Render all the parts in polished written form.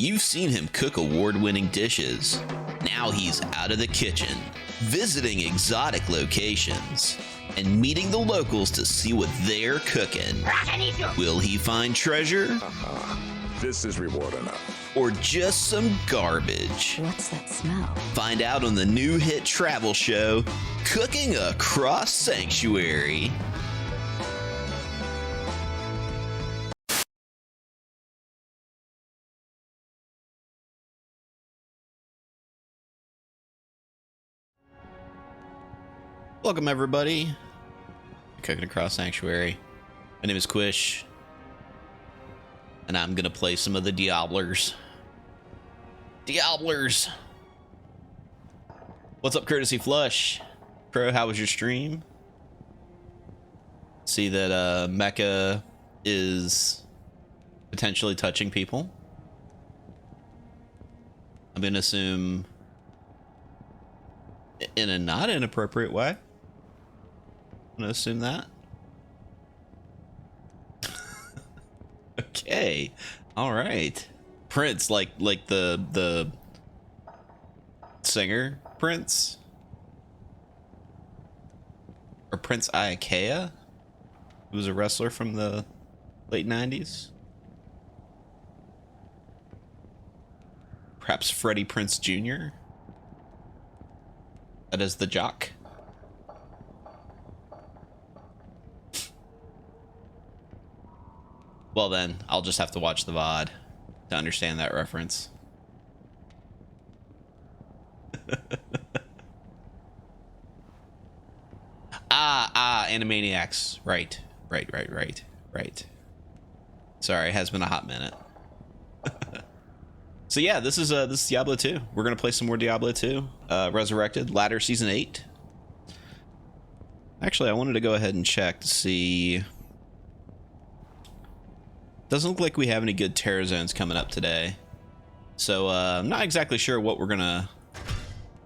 You've seen him cook award-winning dishes. Now he's out of the kitchen, visiting exotic locations, and meeting the locals to see what they're cooking. Will he find treasure? This is reward enough. Or just some garbage? What's that smell? Find out on the new hit travel show, Cooking Across Sanctuary. Welcome everybody, Cooking Across Sanctuary. My name is Quish, and I'm gonna play some of the Diablers. What's up, Courtesy Flush? Pro, how was your stream? See that Mecha is potentially touching people. I'm gonna assume in a not inappropriate way. I'm gonna assume that. Okay, all right. Prince, like the singer Prince, or Prince Iakea, who was a wrestler from the late 90s. Perhaps Freddie Prince Jr. That is the jock. Well then, I'll just have to watch the VOD to understand that reference. Animaniacs. Right. Sorry, it has been a hot minute. So yeah, this is Diablo 2. We're gonna play some more Diablo 2. Resurrected, Ladder Season 8. Actually, I wanted to go ahead and check to see. Doesn't look like we have any good terror zones coming up today, so I'm not exactly sure what we're gonna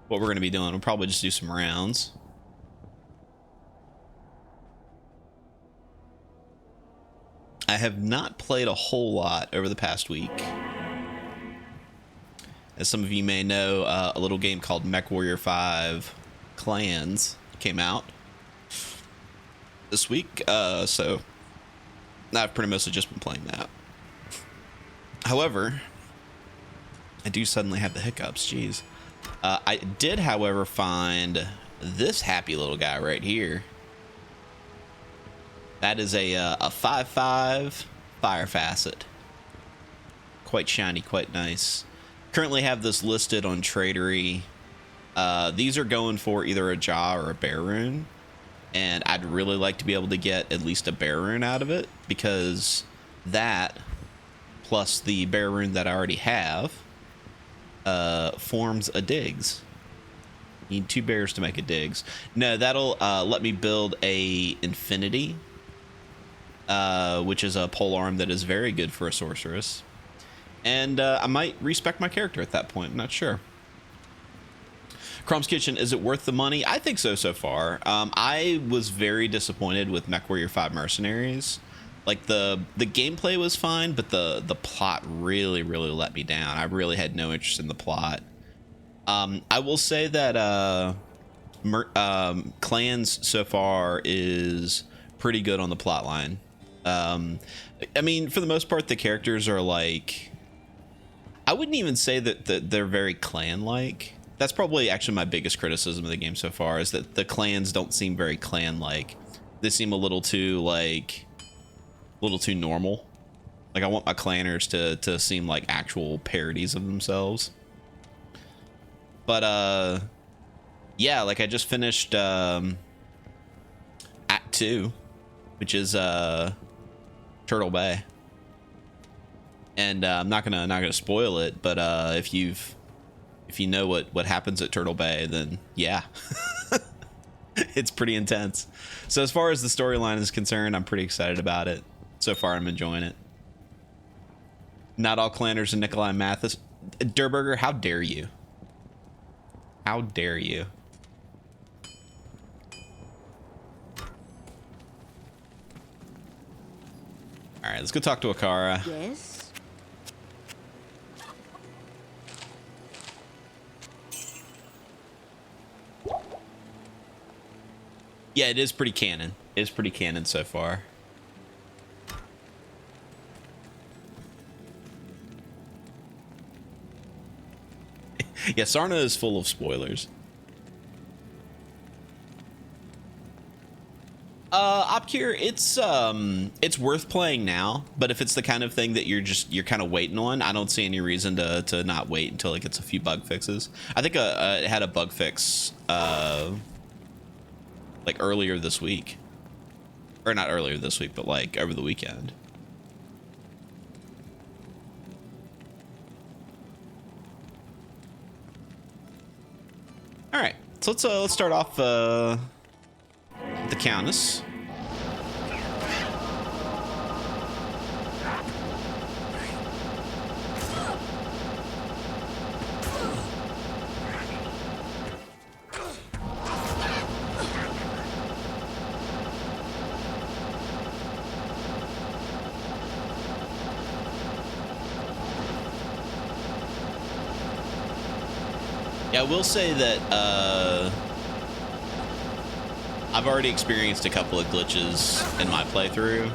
be doing. We'll probably just do some rounds. I have not played a whole lot over the past week. As some of you may know, a little game called MechWarrior 5 Clans came out this week, so I've pretty mostly just been playing that. However, I do suddenly have the hiccups, jeez. I did, however, find this happy little guy right here. That is a 5.5 Fire Facet. Quite shiny, quite nice. Currently have this listed on Tradery. These are going for either a Jaw or a Bear Rune, and I'd really like to be able to get at least a Bear Rune out of it, because that plus the Bear Rune that I already have forms a Diggs. Need 2 bears to make a Diggs. No, that'll let me build a Infinity, which is a polearm that is very good for a sorceress. And I might respec my character at that point. I'm not sure. Crumb's Kitchen, is it worth the money? I think so far. I was very disappointed with MechWarrior 5 Mercenaries. Like, the gameplay was fine, but the plot really let me down. I really had no interest in the plot. I will say that Clans so far is pretty good on the plot line. I mean, for the most part, the characters are like... I wouldn't even say that they're very clan-like. That's probably actually my biggest criticism of the game so far, is that the clans don't seem very clan-like. They seem a little too normal. Like, I want my clanners to seem like actual parodies of themselves. But yeah, like I just finished Act 2, which is Turtle Bay. And I'm not gonna spoil it, but if you know what happens at Turtle Bay, then yeah. It's pretty intense. So as far as the storyline is concerned, I'm pretty excited about it. So far, I'm enjoying it. Not all clanners and Nikolai Mathis. Durburger, how dare you? How dare you? All right, let's go talk to Akara. Yes. Yeah, it is pretty canon. It's pretty canon so far. Yeah, Sarna is full of spoilers. Opcure, it's worth playing now, but if it's the kind of thing that you're kind of waiting on, I don't see any reason to not wait until it gets a few bug fixes. I think it had a bug fix like earlier this week, or not earlier this week, but like over the weekend. All right, so let's start off with the Countess. Yeah, I will say that I've already experienced a couple of glitches in my playthrough.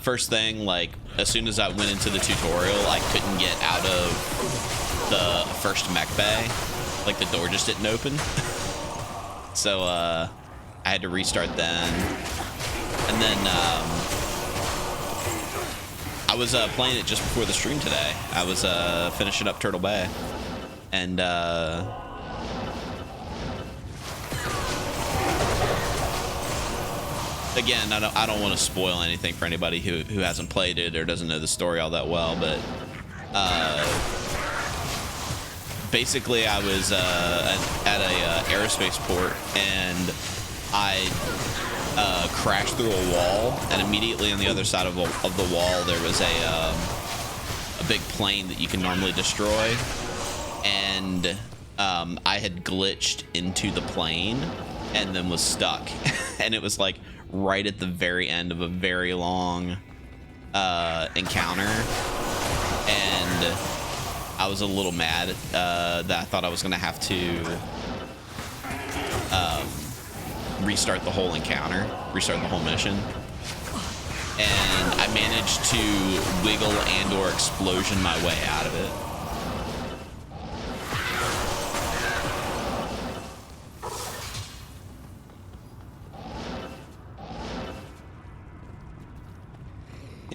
First thing, like, as soon as I went into the tutorial, I couldn't get out of the first mech bay. Like, the door just didn't open. So, I had to restart then. And then, I was playing it just before the stream today. I was finishing up Turtle Bay, and again, I don't want to spoil anything for anybody who hasn't played it or doesn't know the story all that well, but basically I was at a aerospace port, and I crashed through a wall, and immediately on the other side of the wall there was a big plane that you can normally destroy, and I had glitched into the plane and then was stuck. And it was like right at the very end of a very long encounter, and I was a little mad that I thought I was gonna have to restart the whole encounter, restart the whole mission, and I managed to wiggle and or explosion my way out of it.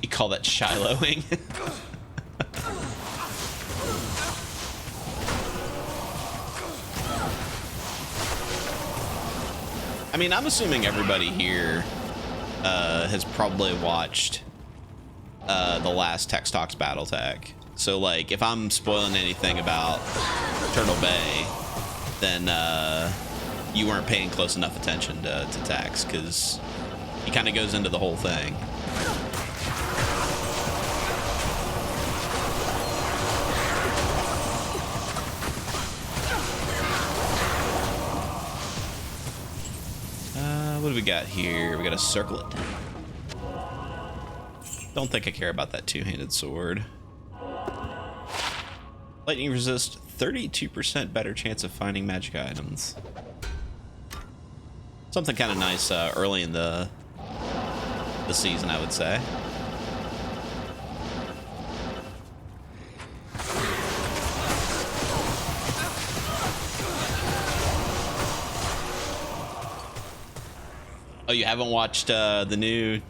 You call that Shilohing? I mean, I'm assuming everybody here has probably watched the last Tex Talks Battletech. So, like, if I'm spoiling anything about Turtle Bay, then you weren't paying close enough attention to Tex, because he kind of goes into the whole thing. What do we got here? We got a circlet. Don't think I care about that two-handed sword. Lightning resist, 32% better chance of finding magic items. Something kind of nice early in the season, I would say. Oh, you haven't watched the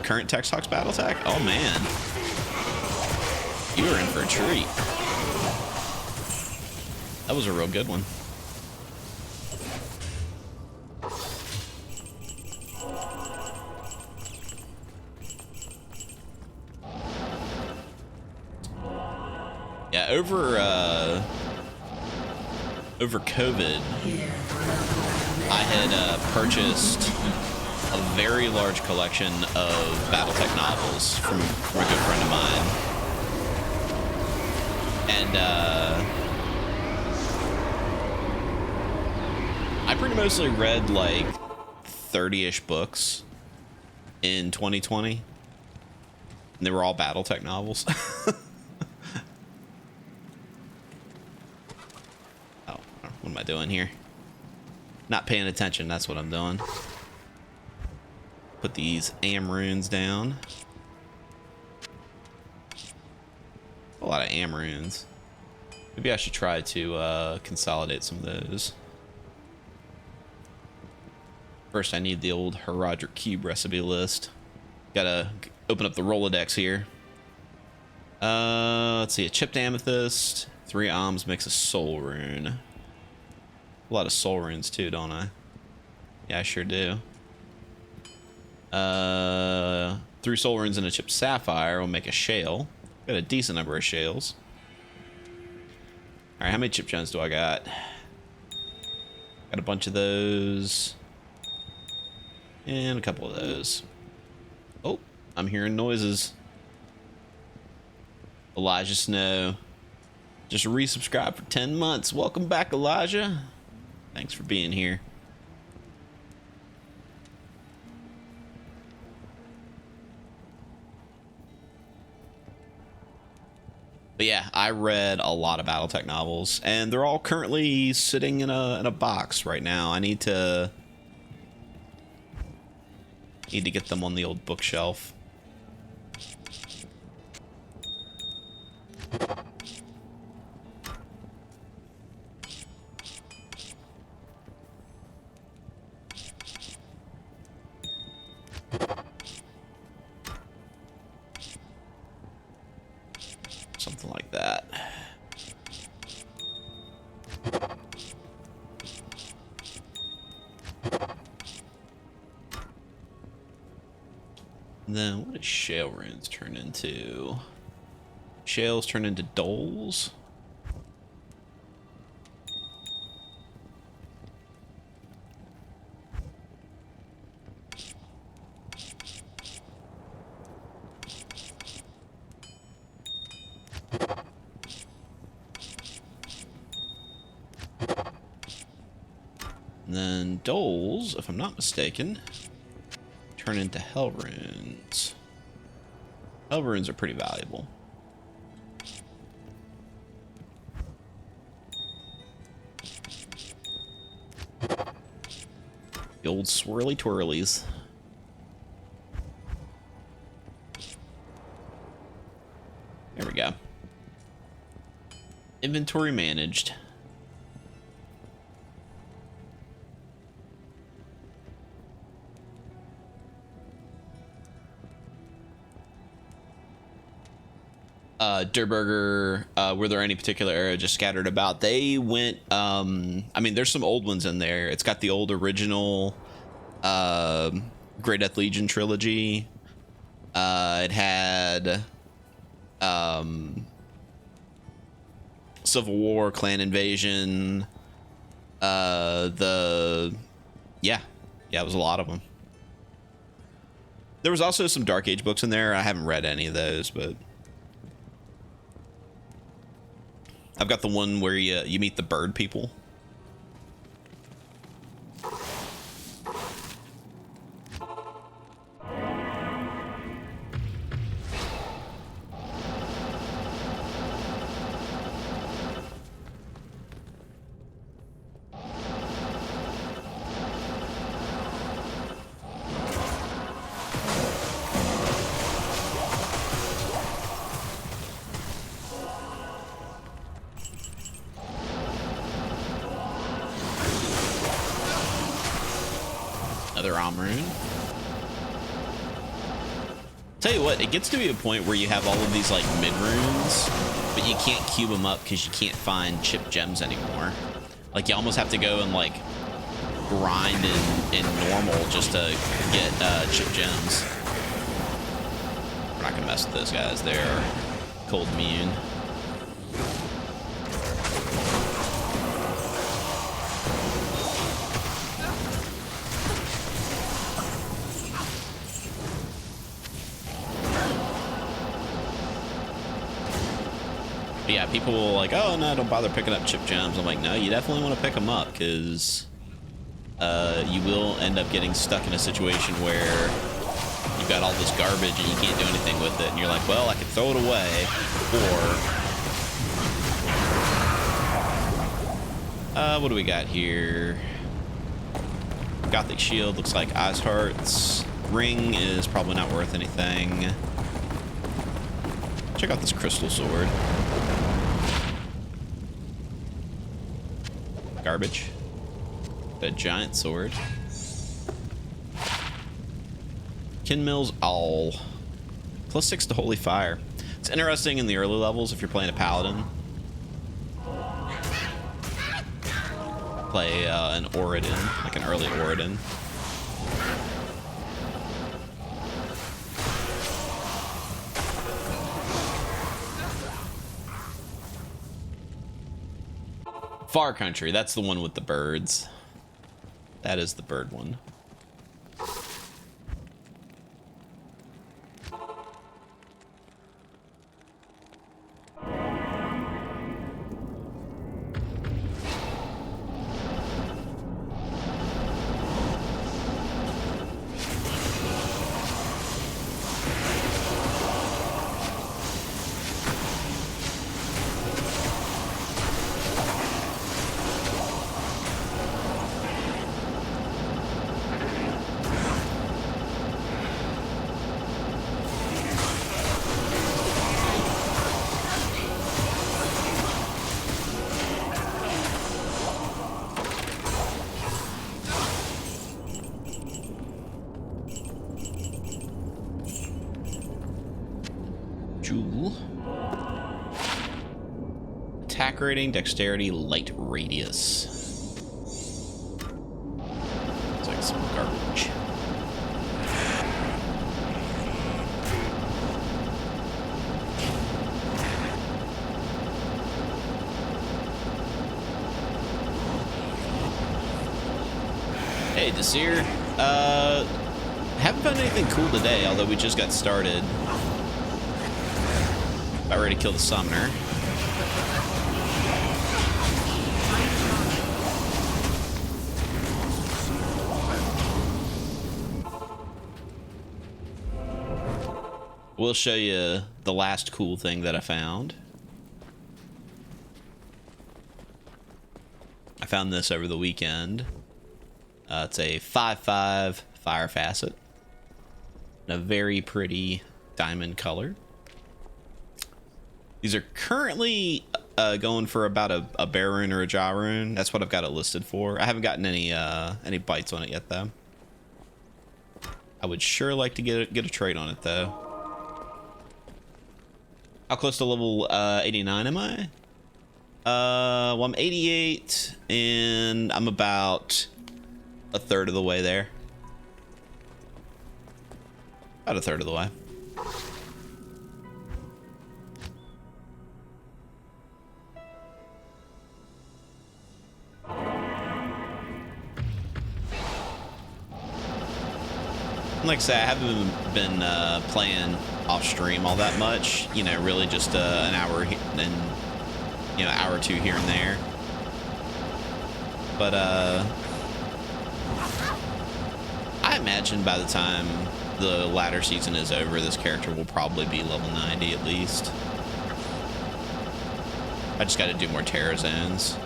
current Tex Talks Battletech? Oh man, you were in for a treat. That was a real good one. Yeah, over COVID, I had purchased a very large collection of Battletech novels from a good friend of mine. And I pretty mostly read like 30-ish books in 2020. And they were all Battletech novels. What am I doing here? Not paying attention, that's what I'm doing. Put these am runes down. A lot of am runes. Maybe I should try to consolidate some of those. First, I need the old Herodric Cube recipe list. Gotta open up the Rolodex here. Let's see, a chipped amethyst, 3 alms makes a soul rune. A lot of soul runes too, don't I? Yeah, I sure do. 3 soul runes and a chipped sapphire will make a shale. Got a decent number of shales. Alright, how many chip gems do I got? Got a bunch of those. And a couple of those. Oh, I'm hearing noises. Elijah Snow just resubscribed for 10 months. Welcome back, Elijah. Thanks for being here. But yeah, I read a lot of Battletech novels, and they're all currently sitting in a box right now. I need to get them on the old bookshelf. Something like that. And then what does shale runes turn into? Shales turn into doles. And then doles, if I'm not mistaken, turn into hell runes. Hell runes are pretty valuable. The old swirly twirlies. There we go. Inventory managed. Durburger, were there any particular era just scattered about? They went, I mean, there's some old ones in there. It's got the old original Great Death Legion trilogy. It had Civil War, Clan Invasion, yeah, it was a lot of them. There was also some Dark Age books in there. I haven't read any of those, but I've got the one where you meet the bird people. Another Omrune. Tell you what, it gets to be a point where you have all of these like mid runes, but you can't cube them up because you can't find chip gems anymore. Like you almost have to go and like grind in normal just to get chip gems. We're not gonna mess with those guys. They're cold immune. But yeah, people will like, oh no, don't bother picking up chip gems. I'm like, no, you definitely want to pick them up because you will end up getting stuck in a situation where you've got all this garbage and you can't do anything with it. And you're like, well, I could throw it away, or What do we got here? Gothic shield looks like Ice Hearts. Ring is probably not worth anything. Check out this crystal sword. Garbage. A giant sword. Kinmill's all. +6 to Holy Fire. It's interesting in the early levels if you're playing a paladin. Play an Oridon, like an early Oridon. Far Country, that's the one with the birds. That is the bird one. Jewel. Attack rating, dexterity, light radius. It's like some garbage. Hey, Desir. Haven't found anything cool today, although we just got started. About ready to kill the summoner. We'll show you the last cool thing that I found. I found this over the weekend. It's a 5/5 fire facet. In a very pretty diamond color. These are currently going for about a bear rune or a jaw rune. That's what I've got it listed for. I haven't gotten any bites on it yet, though. I would sure like to get a trade on it, though. How close to level 89 am I? Well, I'm 88, and I'm about a third of the way there. About a third of the way. Like I say, I haven't been playing off stream all that much. You know, really just an hour and hour or two here and there. But I imagine by the time the latter season is over, this character will probably be level 90 at least. I just got to do more Terra zones.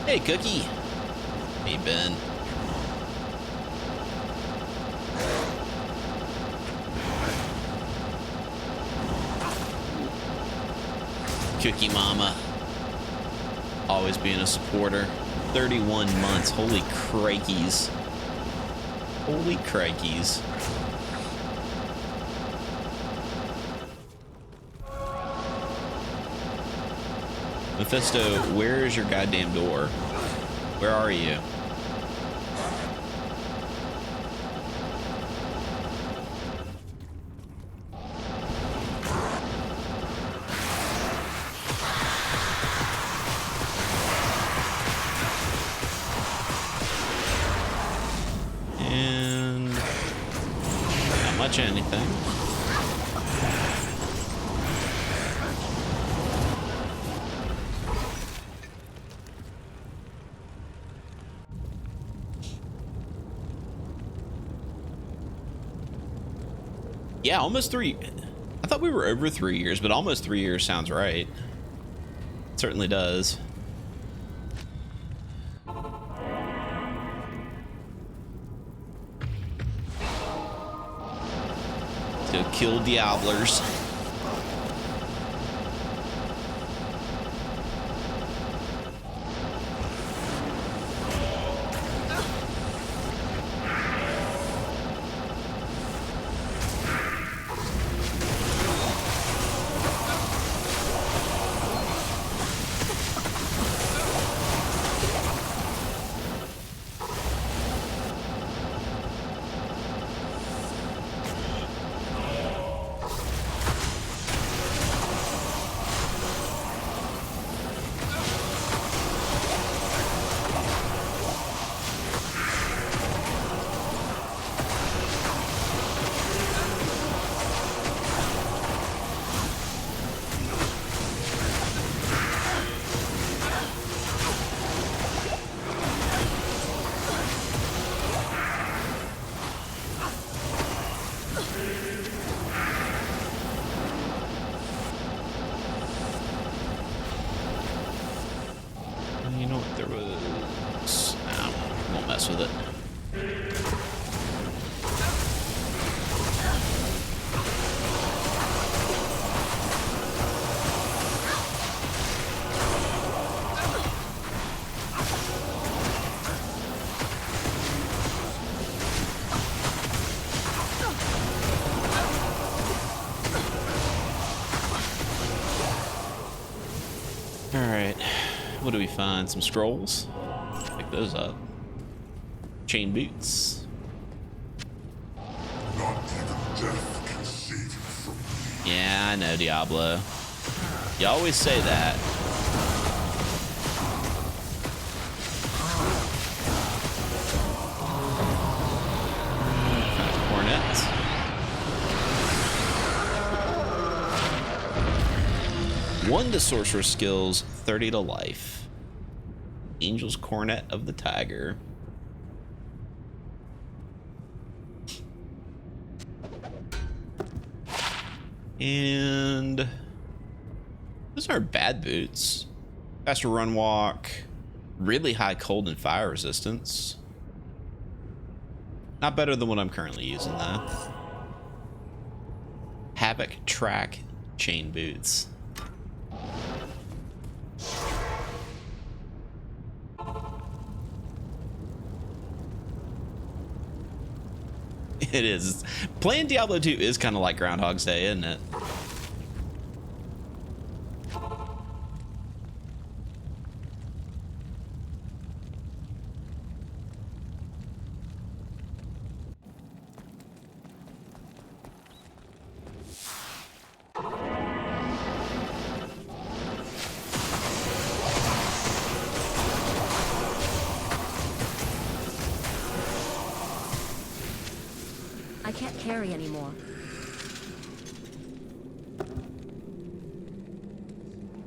Hey, Cookie. Hey, Ben. Cookie Mama. Always being a supporter. 31 months. Holy crikeys. Holy crikeys. Mephisto, where is your goddamn door? Where are you? And not much of anything. Yeah, almost 3. I thought thought we were over 3 years, but almost 3 years sounds right. It certainly does. Let's go kill Diablers. You know what, there was... Nah, won't mess with it. Alright, what do we find? Some scrolls? Pick those up. Chain boots. Not even death can save you from me. Yeah, I know, Diablo. You always say that. Cornet. One to sorcerer skills, 30 to life. Angel's Cornet of the Tiger. And those are bad boots. Faster run walk, really high cold and fire resistance. Not better than what I'm currently using though. Havoc track chain boots. It is. Playing Diablo 2 is kind of like Groundhog's Day, isn't it? I can't carry anymore.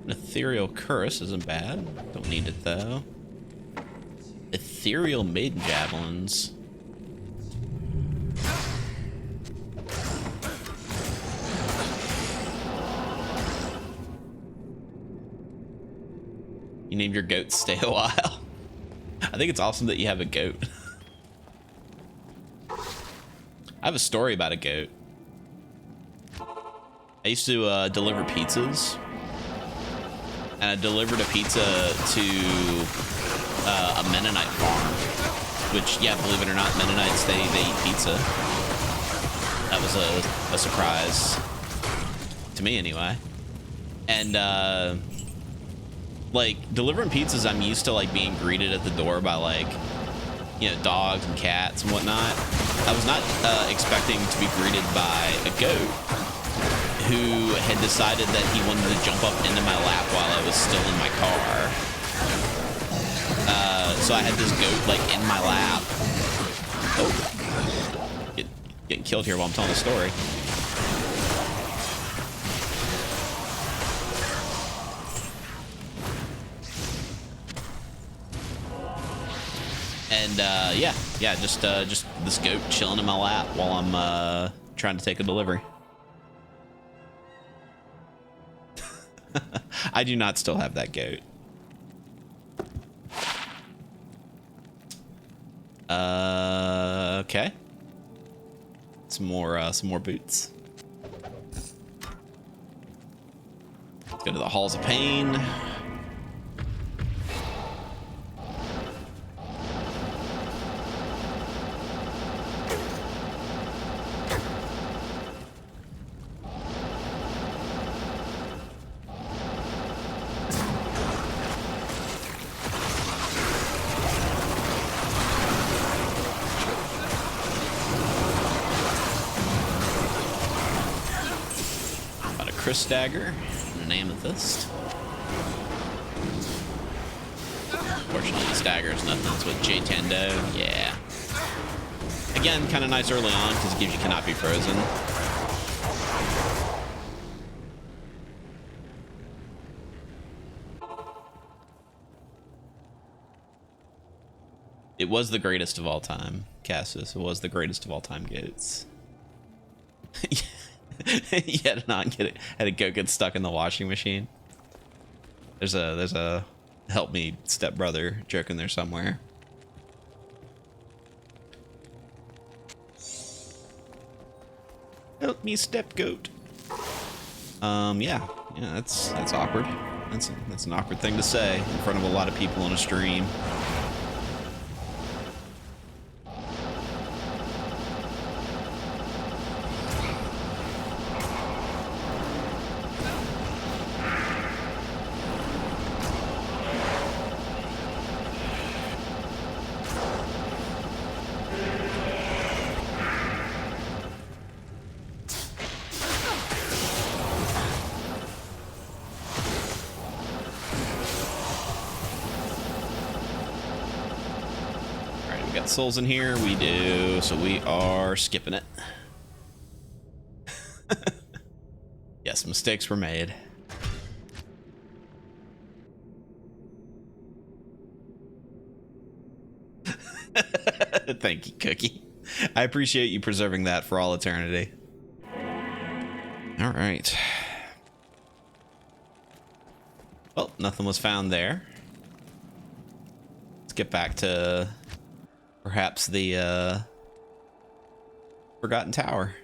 An ethereal curse isn't bad. Don't need it though. Ethereal maiden javelins. You named your goat Stay a While. I think it's awesome that you have a goat. I have a story about a goat. I used to deliver pizzas, and I delivered a pizza to a Mennonite farm, which, yeah, believe it or not, Mennonites, they eat pizza. That was a surprise to me anyway. And like delivering pizzas, I'm used to like being greeted at the door by like, you know, dogs and cats and whatnot. I was not expecting to be greeted by a goat who had decided that he wanted to jump up into my lap while I was still in my car. So I had this goat like in my lap. Oh, getting killed here while I'm telling the story. And yeah, just this goat chilling in my lap while I'm trying to take a delivery. I do not still have that goat. Okay. Some more boots. Let's go to the Halls of Pain. Chris dagger and an amethyst. Fortunately, this dagger is nothing. It's with J Tendo. Yeah. Again, kind of nice early on because it gives you cannot be frozen. It was the greatest of all time, Cassius. It was the greatest of all time goats. You had to not get it. Had to go get stuck in the washing machine. There's a help me stepbrother joke in there somewhere. Help me step goat. Yeah, that's awkward. That's an awkward thing to say in front of a lot of people on a stream. Souls in here, we do, so we are skipping it. Yes, mistakes were made. Thank you, Cookie. I appreciate you preserving that for all eternity. All right. Well, nothing was found there. Let's get back to perhaps the Forgotten Tower.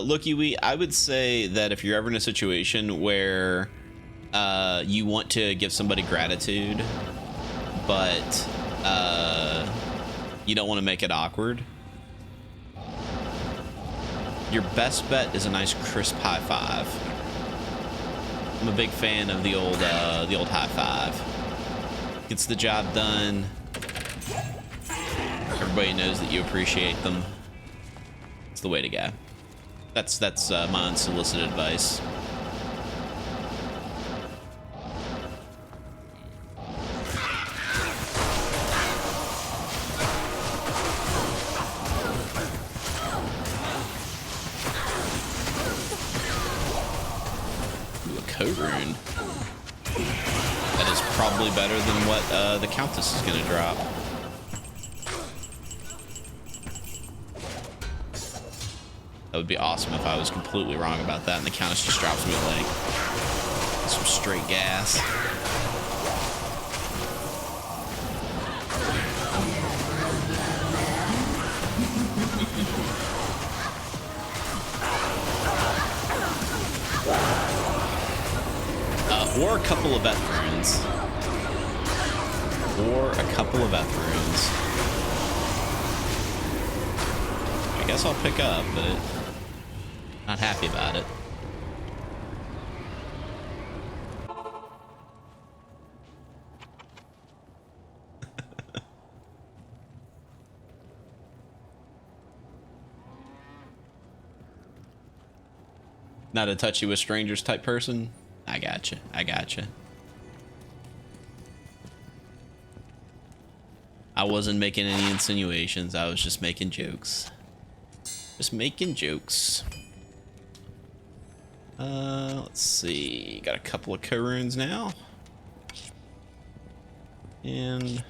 Looky, I would say that if you're ever in a situation where you want to give somebody gratitude, but you don't want to make it awkward, your best bet is a nice crisp high five. I'm a big fan of the old high five. Gets the job done. Everybody knows that you appreciate them. It's the way to go. That's my unsolicited advice. Ooh, a code rune. That is probably better than what the Countess is going to drop. That would be awesome if I was completely wrong about that and the Countess just drops me like some straight gas. Or a couple of Eth runes. Or a couple of Eth runes. I guess I'll pick up, but not happy about it. Not a touchy with strangers type person. I gotcha. I gotcha. I wasn't making any insinuations. I was just making jokes. Just making jokes. Let's see. Got a couple of co-runes now. And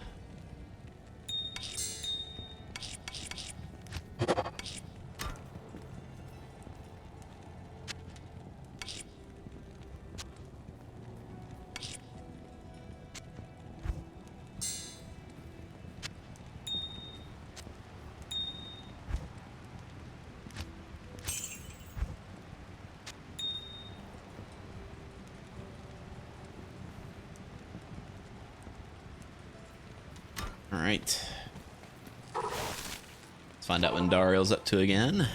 all right. Let's find out when Dariel's up to again.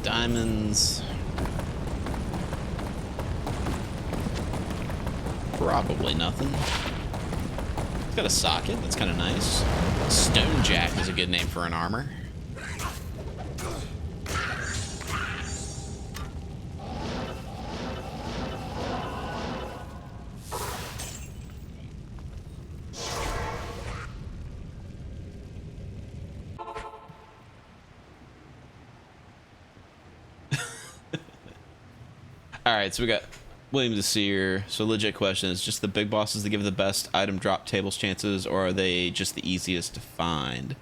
Diamonds. Probably nothing. It's got a socket. That's kind of nice. Stone Jack is a good name for an armor. All right, so we got William the Seer. So legit question is just the big bosses that give the best item drop tables chances, or are they just the easiest to find?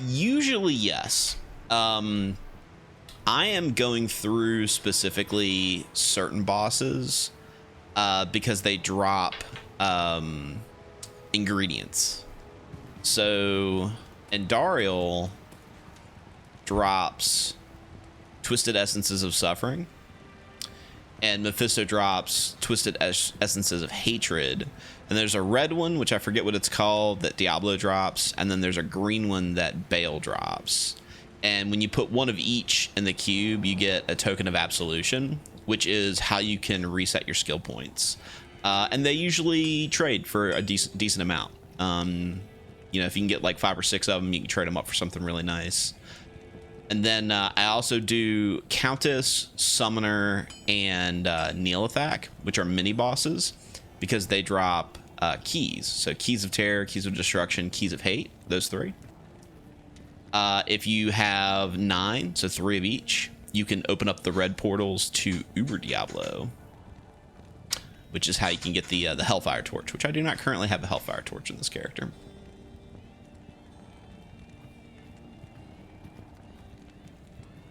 Usually yes. I am going through specifically certain bosses because they drop ingredients. So Andariel drops Twisted Essences of Suffering, and Mephisto drops Twisted Essences of Hatred. And there's a red one, which I forget what it's called, that Diablo drops. And then there's a green one that Bale drops. And when you put one of each in the cube, you get a token of absolution, which is how you can reset your skill points. And they usually trade for a decent amount. You know, if you can get like 5 or 6 of them, you can trade them up for something really nice. And then I also do Countess, Summoner, and Neolithak, which are mini bosses, because they drop keys. So Keys of Terror, Keys of Destruction, Keys of Hate, those 3. If you have 9, so 3 of each, you can open up the red portals to Uber Diablo, which is how you can get the Hellfire Torch, which I do not currently have a Hellfire Torch in this character.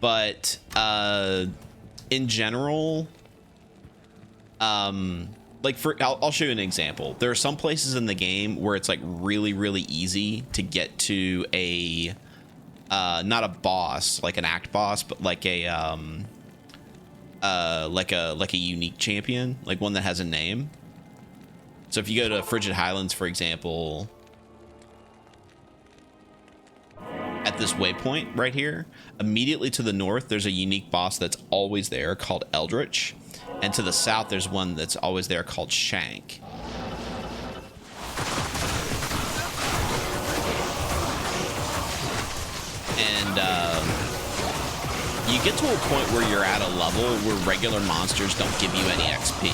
But in general, like I'll show you an example. There are some places in the game where it's like really easy to get to a not a boss, like an act boss, but like a unique champion, like one that has a name. So if you go to Frigid Highlands, for example, at this waypoint right here. Immediately to the north, there's a unique boss that's always there called Eldritch. And to the south, there's one that's always there called Shank. And you get to a point where you're at a level where regular monsters don't give you any XP.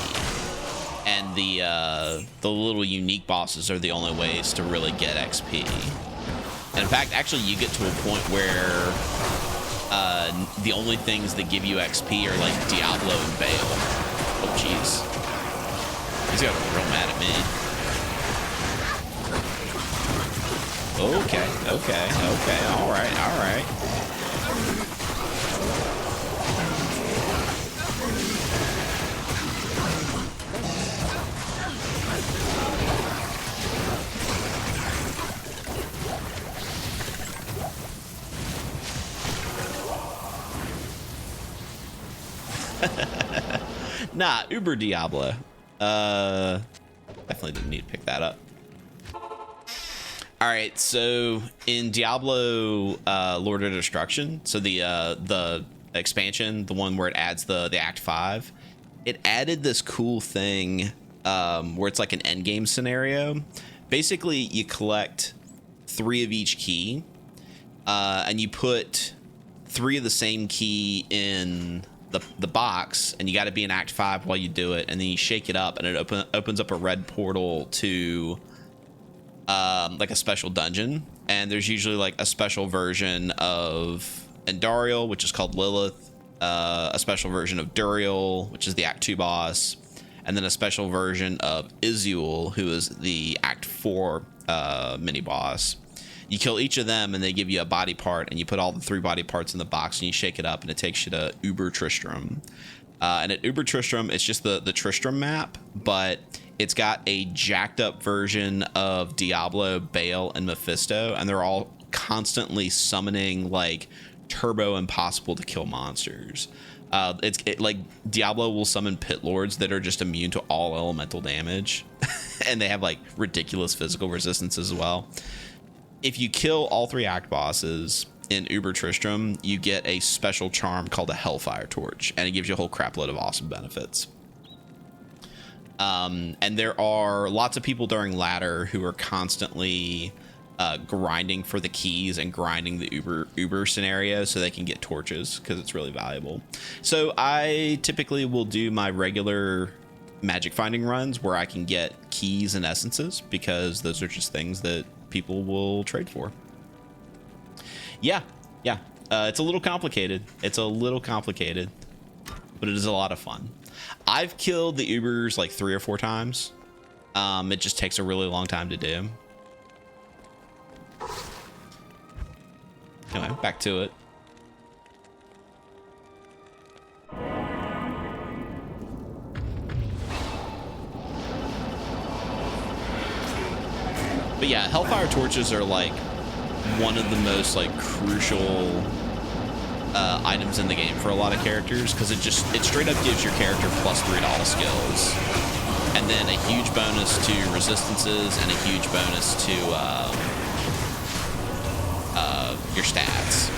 And the little unique bosses are the only ways to really get XP. And in fact, actually, you get to a point where the only things that give you XP are like Diablo and Bale. Oh, jeez. He's got real mad at me. Okay. All right. Nah, Uber Diablo. Definitely didn't need to pick that up. All right, so in Diablo Lord of Destruction, so the expansion, the one where it adds the Act 5, it added this cool thing where it's like an endgame scenario. Basically, you collect 3 of each key, and you put 3 of the same key in the box, and you got to be in Act 5 while you do it, and then you shake it up, and it opens up a red portal to like a special dungeon. And there's usually like a special version of Andariel, which is called Lilith, a special version of Duriel, which is the Act 2 boss, and then a special version of Izuel, who is the Act 4 mini boss. You kill each of them, and they give you a body part, and you put all the 3 body parts in the box, and you shake it up, and it takes you to Uber Tristram. And at Uber Tristram, it's just the Tristram map, but it's got a jacked up version of Diablo, Bale, and Mephisto, and they're all constantly summoning like turbo impossible to kill monsters. Like Diablo will summon pit lords that are just immune to all elemental damage, and they have like ridiculous physical resistance as well. If you kill all 3 act bosses in Uber Tristram, you get a special charm called a Hellfire Torch, and it gives you a whole crapload of awesome benefits. And there are lots of people during ladder who are constantly grinding for the keys and grinding the Uber scenario so they can get torches, because it's really valuable. So I typically will do my regular magic finding runs where I can get keys and essences, because those are just things that people will trade for. Yeah. It's a little complicated. But it is a lot of fun. I've killed the Ubers like 3 or 4 times. It just takes a really long time to do. Anyway, back to it. But yeah, Hellfire Torches are like one of the most like crucial items in the game for a lot of characters, because it straight up gives your character +3 to all skills, and then a huge bonus to resistances and a huge bonus to your stats.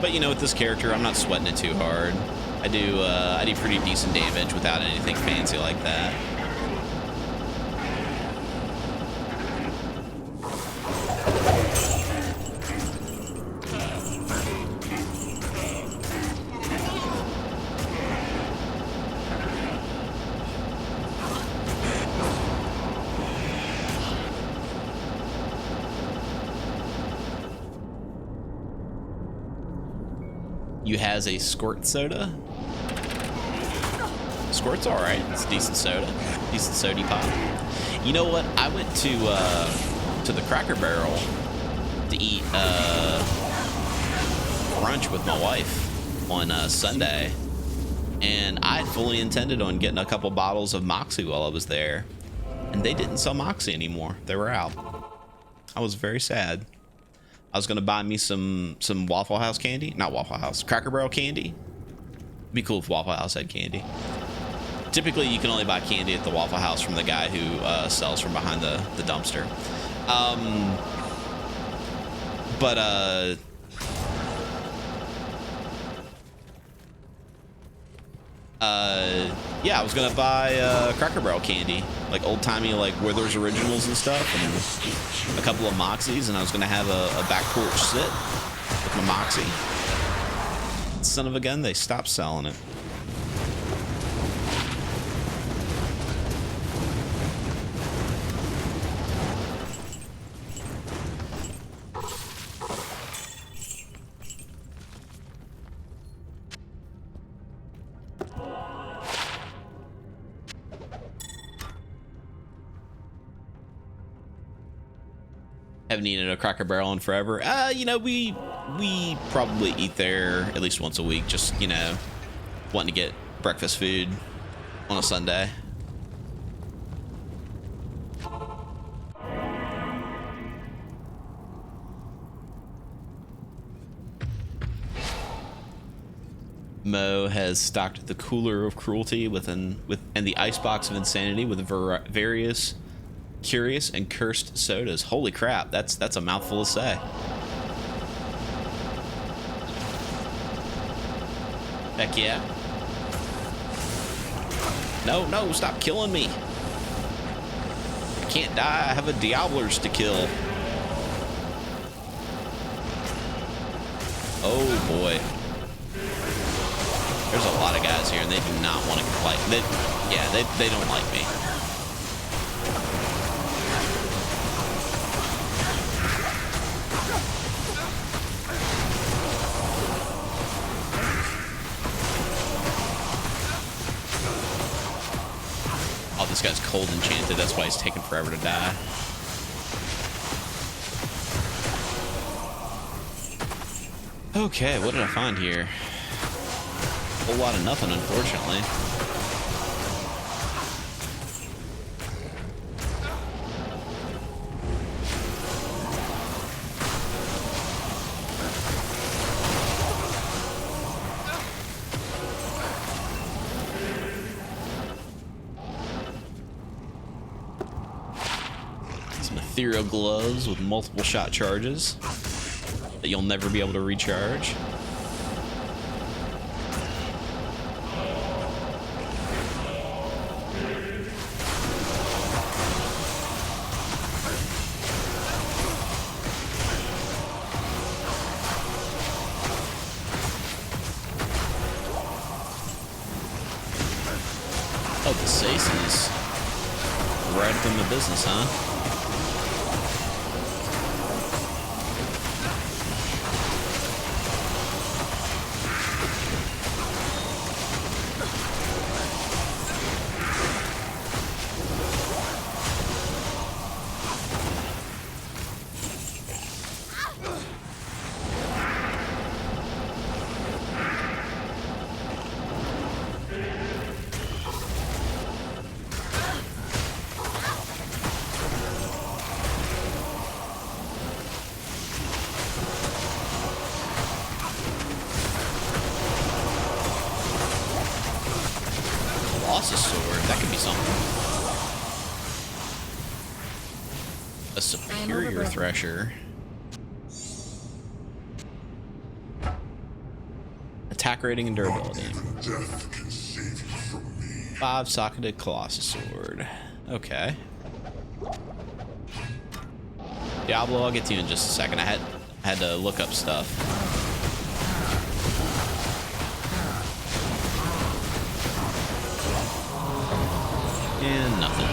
But you know, with this character, I'm not sweating it too hard. I do pretty decent damage without anything fancy like that. You has a squirt soda. Squirt's all right. It's a decent soda, decent sody pop. You know what? I went to the Cracker Barrel to eat brunch with my wife on Sunday, and I fully intended on getting a couple bottles of Moxie while I was there, and they didn't sell Moxie anymore. They were out. I was very sad. I was gonna buy me some Waffle House candy. Not Waffle House, Cracker Barrel candy. Be cool if Waffle House had candy. Typically, you can only buy candy at the Waffle House from the guy who sells from behind the dumpster. Yeah, I was gonna buy Cracker Barrel candy, like old-timey, like Withers originals and stuff, and a couple of Moxies, and I was gonna have a back porch sit with my Moxie. Son of a gun, they stopped selling it. Haven't eaten at a Cracker Barrel in forever. You know, we probably eat there at least once a week, just, you know, wanting to get breakfast food on a Sunday. Mo has stocked the cooler of cruelty and the icebox of insanity with various curious and cursed sodas. Holy crap, that's a mouthful to say. Heck yeah. No, stop killing me. I can't die, I have a Diablers to kill. Oh boy. There's a lot of guys here and they do not want to fight. They don't like me. Oh, this guy's cold enchanted. That's why he's taking forever to die. Okay, what did I find here? A whole lot of nothing, unfortunately. Some ethereal gloves with multiple shot charges that you'll never be able to recharge. Oh, the Saces. Right up in the business, huh? Sword, that could be something. A superior thresher. Attack rating and durability. 5 socketed Colossus Sword. Okay. Diablo, I'll get to you in just a second. I had to look up stuff. And nothing.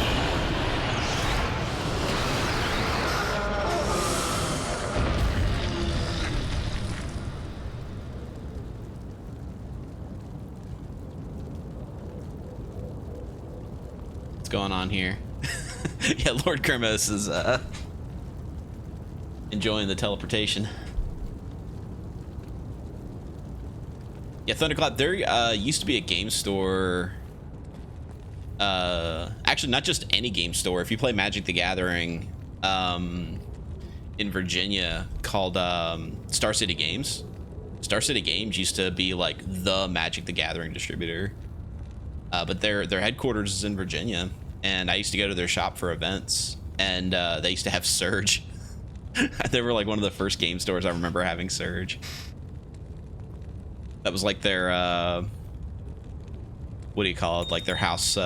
What's going on here? Yeah, Lord Kermos is enjoying the teleportation. Yeah, Thunderclap, there used to be a game store. Actually, not just any game store. If you play Magic the Gathering, in Virginia called Star City Games. Star City Games used to be like the Magic the Gathering distributor, but their headquarters is in Virginia, and I used to go to their shop for events, and they used to have Surge. They were like one of the first game stores I remember having Surge. That was like their what do you call it? Like their house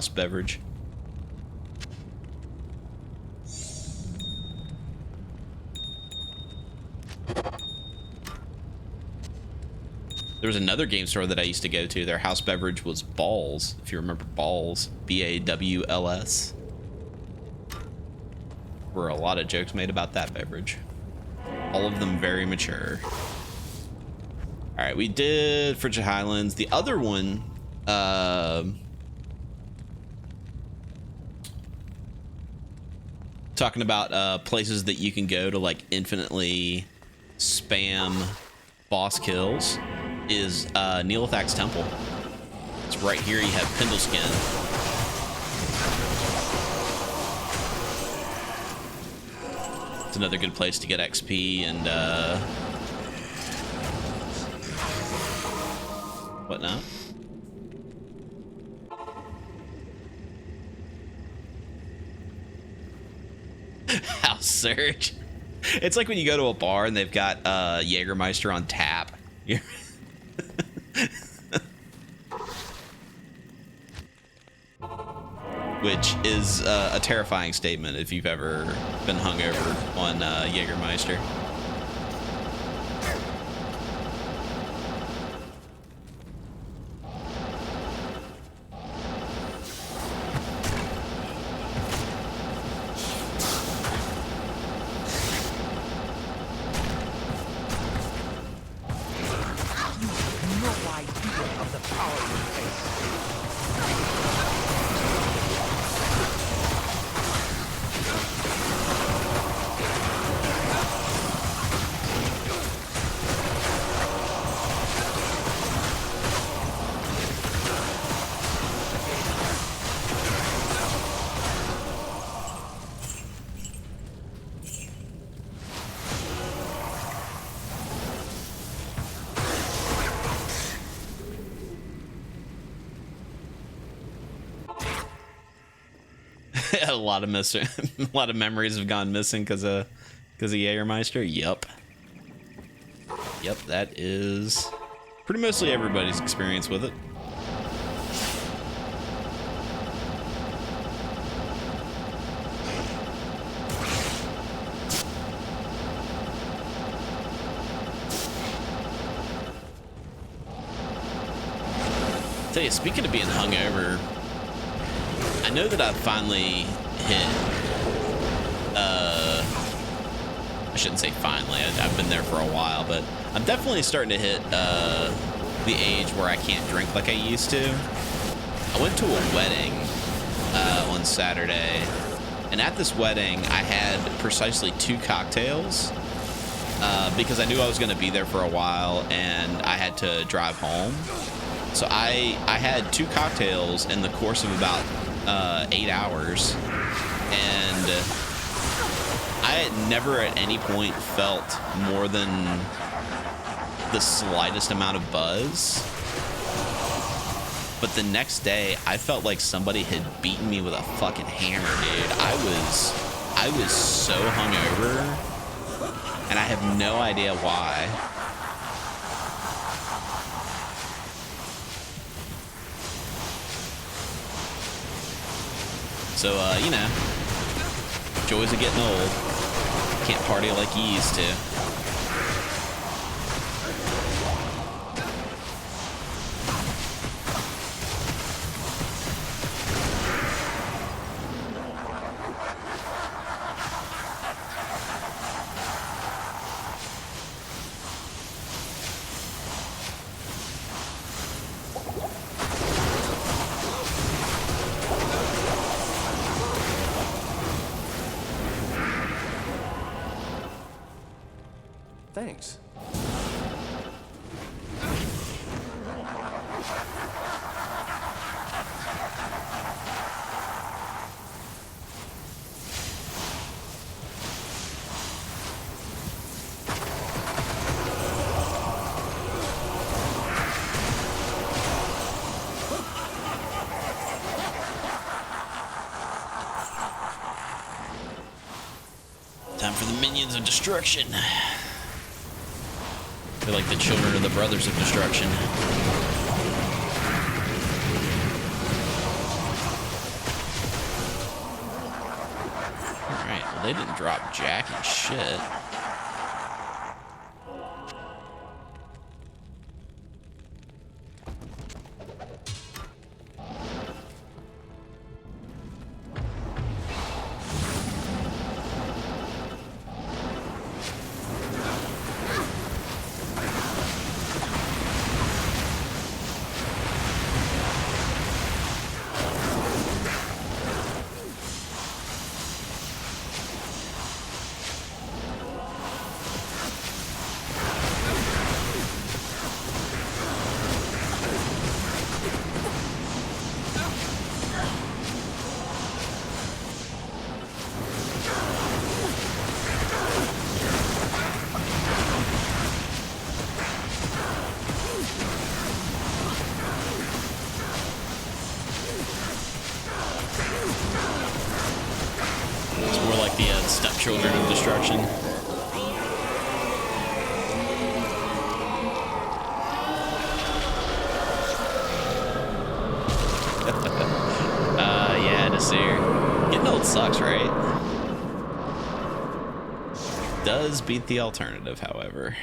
beverage. There was another game store that I used to go to. Their house beverage was Balls, if you remember Balls. BAWLS. There were a lot of jokes made about that beverage. All of them very mature. All right, we did Frigid Highlands. The other one, talking about places that you can go to like infinitely spam boss kills, is Neolithac's Temple. It's right here. You have Pendleskin. It's another good place to get XP and whatnot. House Surge. It's like when you go to a bar and they've got Jägermeister on tap. Which is a terrifying statement if you've ever been hungover on Jägermeister. A lot of a lot of memories have gone missing because of Jägermeister. Yep, that is pretty mostly everybody's experience with it. Tell you, speaking of being hungover, I know that I've finally hit, I shouldn't say finally, I've been there for a while, but I'm definitely starting to hit the age where I can't drink like I used to. I went to a wedding on Saturday, and at this wedding, I had precisely 2 cocktails because I knew I was going to be there for a while, and I had to drive home. So I had 2 cocktails in the course of about 8 hours, and I had never at any point felt more than the slightest amount of buzz. But the next day, I felt like somebody had beaten me with a fucking hammer, dude. I was so hungover, and I have no idea why. So, you know, joys of getting old. Can't party like you used to. Thanks. Guardians of Destruction. They're like the children of the Brothers of Destruction. Alright, well, they didn't drop jack and shit. Stepchildren of Destruction. Yeah, Nasir. Getting old sucks, right? Does beat the alternative, however.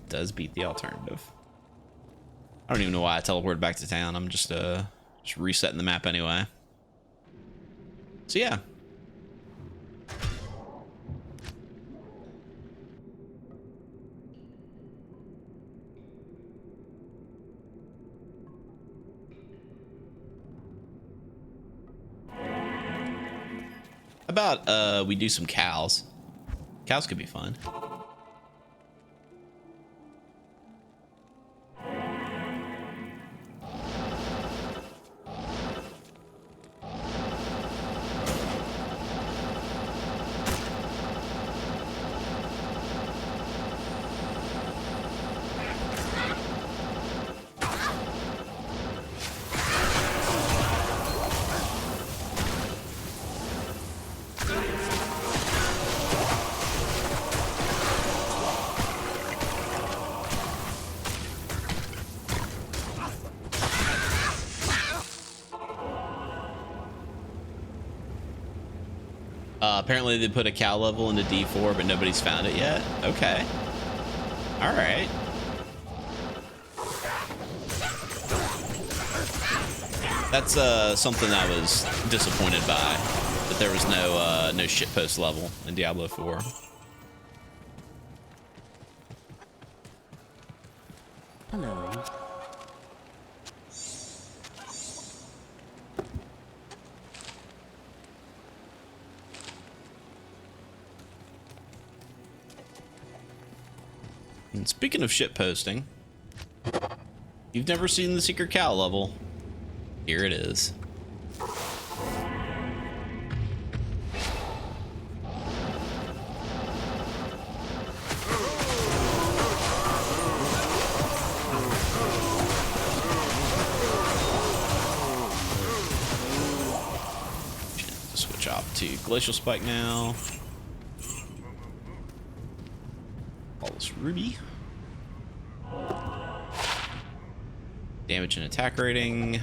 Does beat the alternative. I don't even know why I teleported back to town. I'm just resetting the map anyway. So yeah. How about we do some cows? Cows could be fun. Apparently they put a cow level into D4, but nobody's found it yet. Okay. All right. That's something I was disappointed by, that there was no shitpost level in Diablo 4. Hello. And speaking of shit posting, you've never seen the secret cow level. Here it is. Switch off to Glacial Spike now. Flawless Ruby. Damage and attack rating.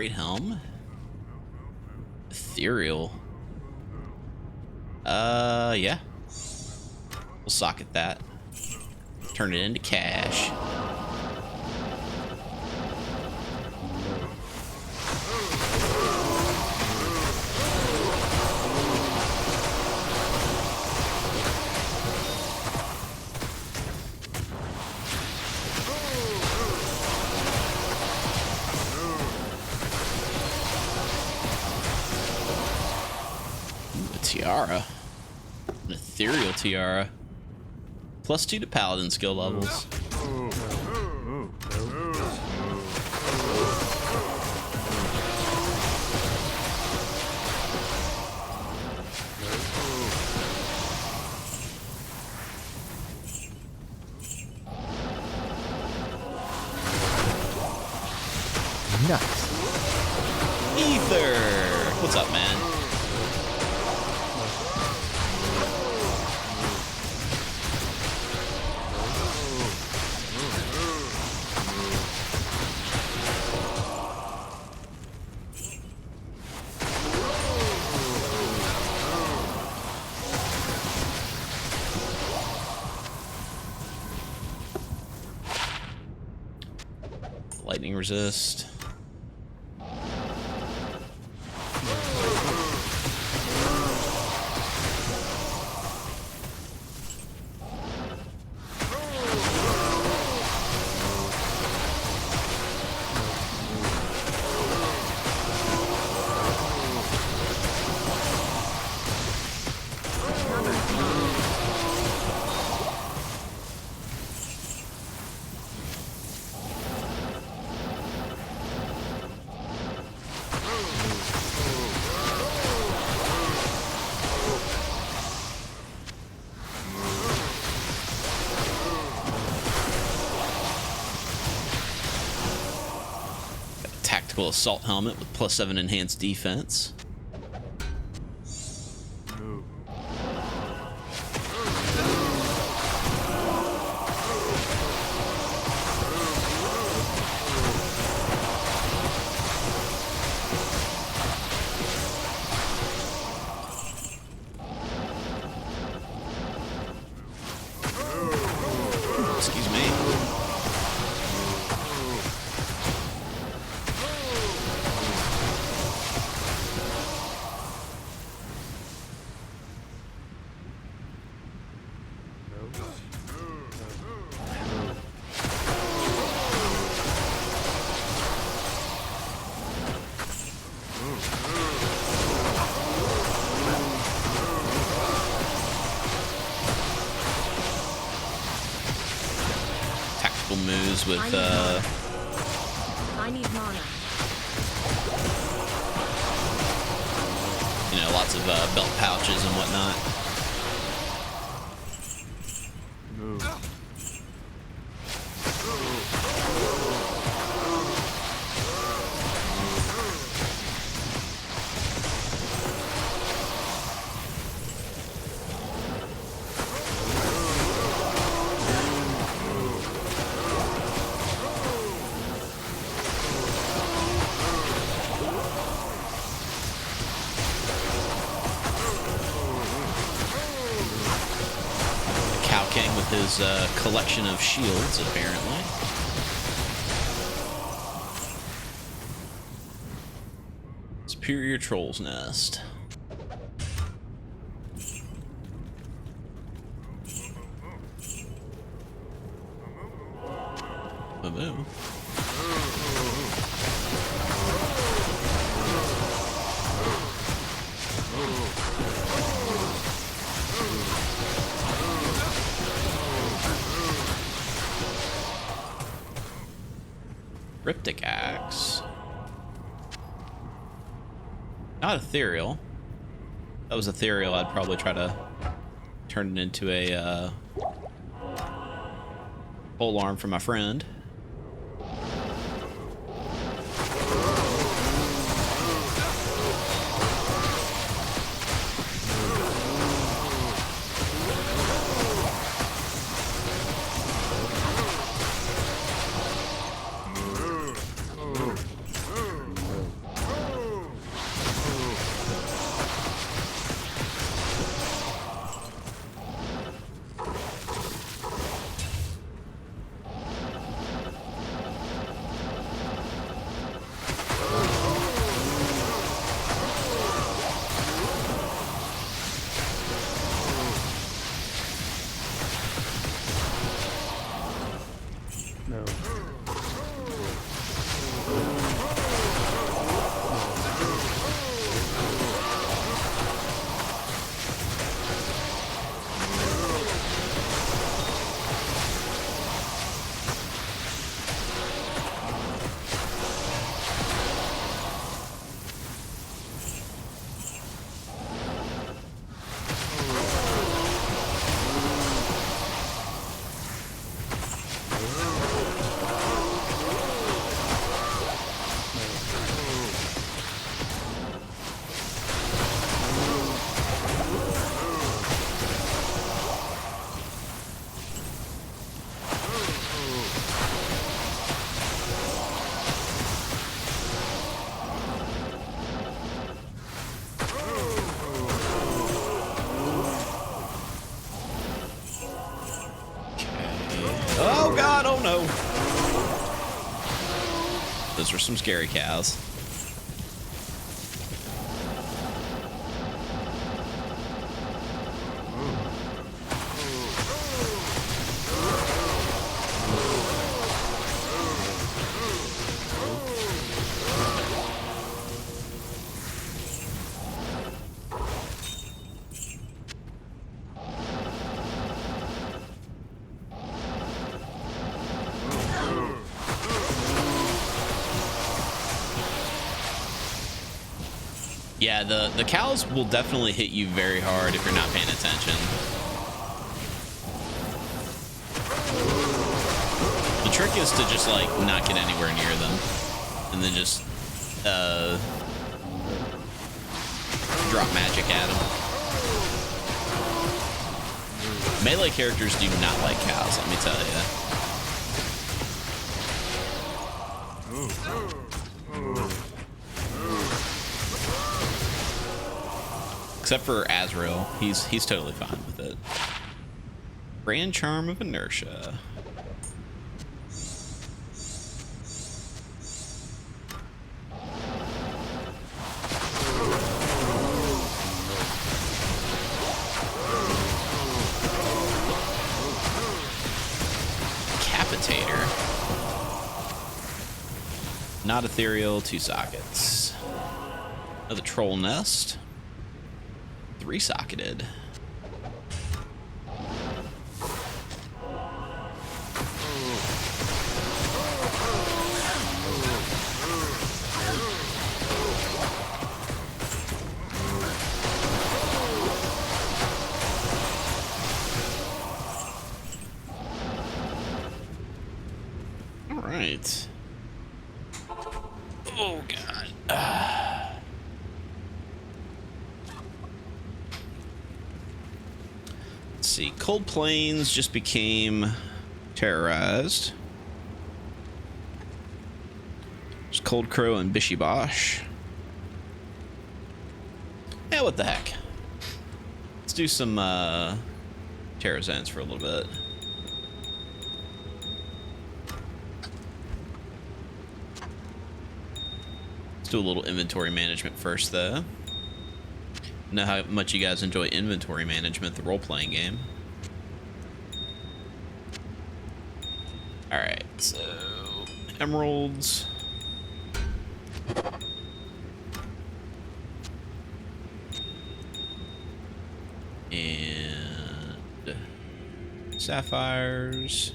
Great helm. Ethereal. Yeah. We'll socket that. Turn it into cash. Tiara. An ethereal tiara. +2 to paladin skill levels. Nuts. Ether! What's up, man? Lightning resist. Tactical assault helmet with +7 enhanced defense. Excuse me. Tactical moves with I need mana. you know, lots of belt pouches and whatnot. Cookin with his collection of shields, apparently. Superior Troll's Nest. Boom. Cryptic Axe. Not ethereal. If that was ethereal, I'd probably try to turn it into a pole arm for my friend. No. Oh god, oh no. Those were some scary cows. Yeah, the cows will definitely hit you very hard if you're not paying attention. The trick is to just like not get anywhere near them and then just drop magic at them. Melee characters do not like cows, let me tell you. Except for Azrael, he's totally fine with it. Grand Charm of Inertia. Capitator. Not ethereal, 2 sockets. Another troll nest. 3-socketed. All right. Oh god. See, Cold Plains just became terrorized. There's Cold Crow and Bishy Bosh. Yeah, what the heck? Let's do some terror zones for a little bit. Let's do a little inventory management first, though. Know how much you guys enjoy inventory management, the role-playing game. Alright, so emeralds. And sapphires.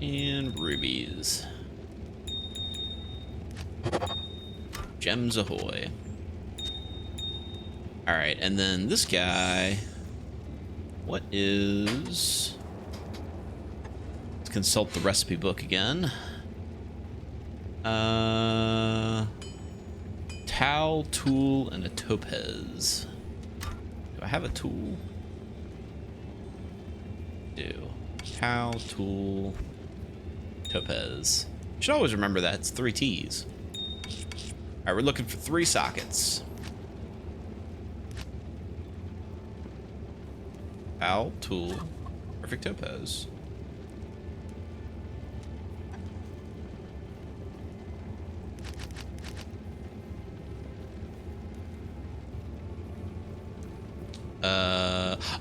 And rubies. Gems ahoy. All right, and then this guy, what is, let's consult the recipe book again. Towel, tool, and a topaz. Do I have a tool? Do. Towel, tool, topaz. Should always remember that, it's 3 T's. All right, we're looking for 3 sockets. Owl, tool, perfect topaz.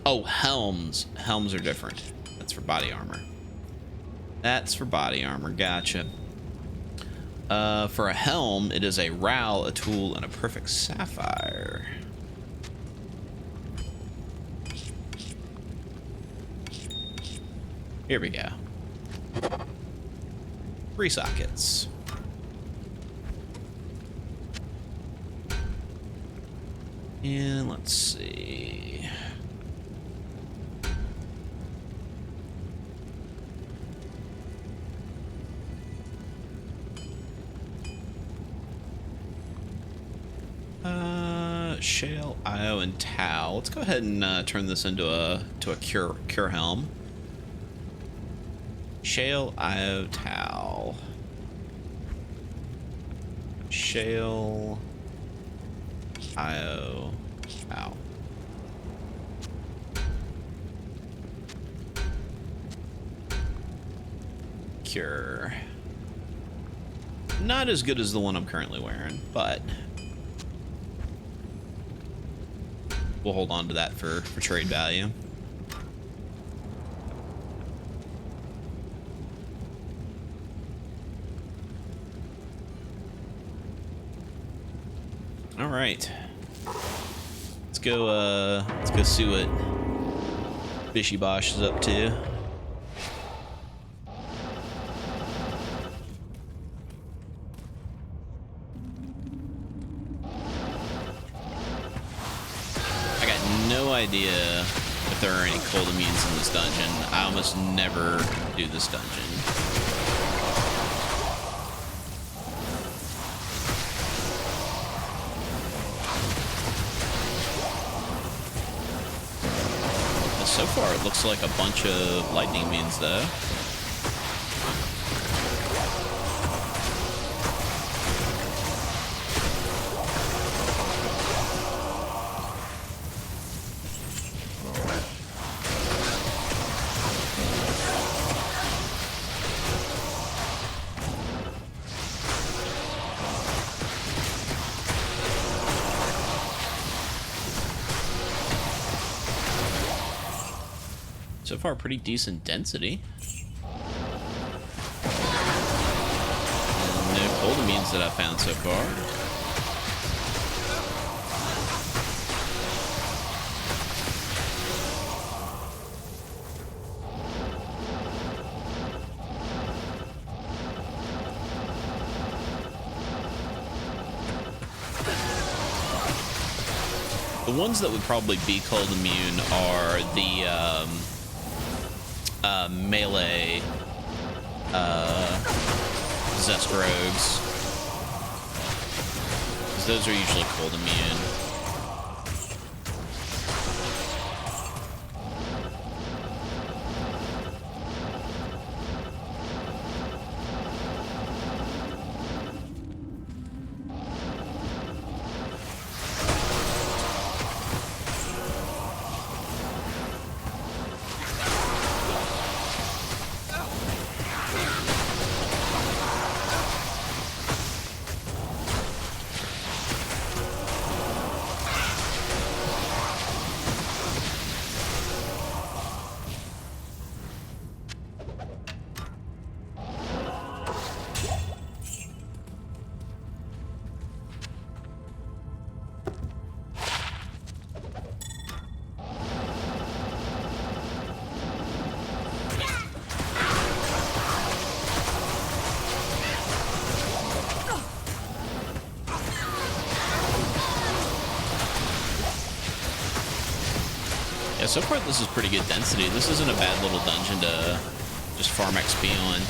Oh, helms. Helms are different. That's for body armor. That's for body armor. Gotcha. For a helm, it is a Ral, a tool, and a perfect sapphire. Here we go. 3 sockets. And let's see. Shale, IO, and Tau. Let's go ahead and turn this into a cure helm. Shale, IO, Tau. Shale, IO, Tau. Cure. Not as good as the one I'm currently wearing, but we'll hold on to that for trade value. All right, let's go see what Bishy Bosh is up to. No idea if there are any cold immunes in this dungeon. I almost never do this dungeon. But so far, it looks like a bunch of lightning immunes, though. So far, pretty decent density. And no cold immunes that I've found so far. The ones that would probably be cold immune are the melee Zest Rogues, because those are usually cold immune. Yeah, so far this is pretty good density. This isn't a bad little dungeon to just farm XP on.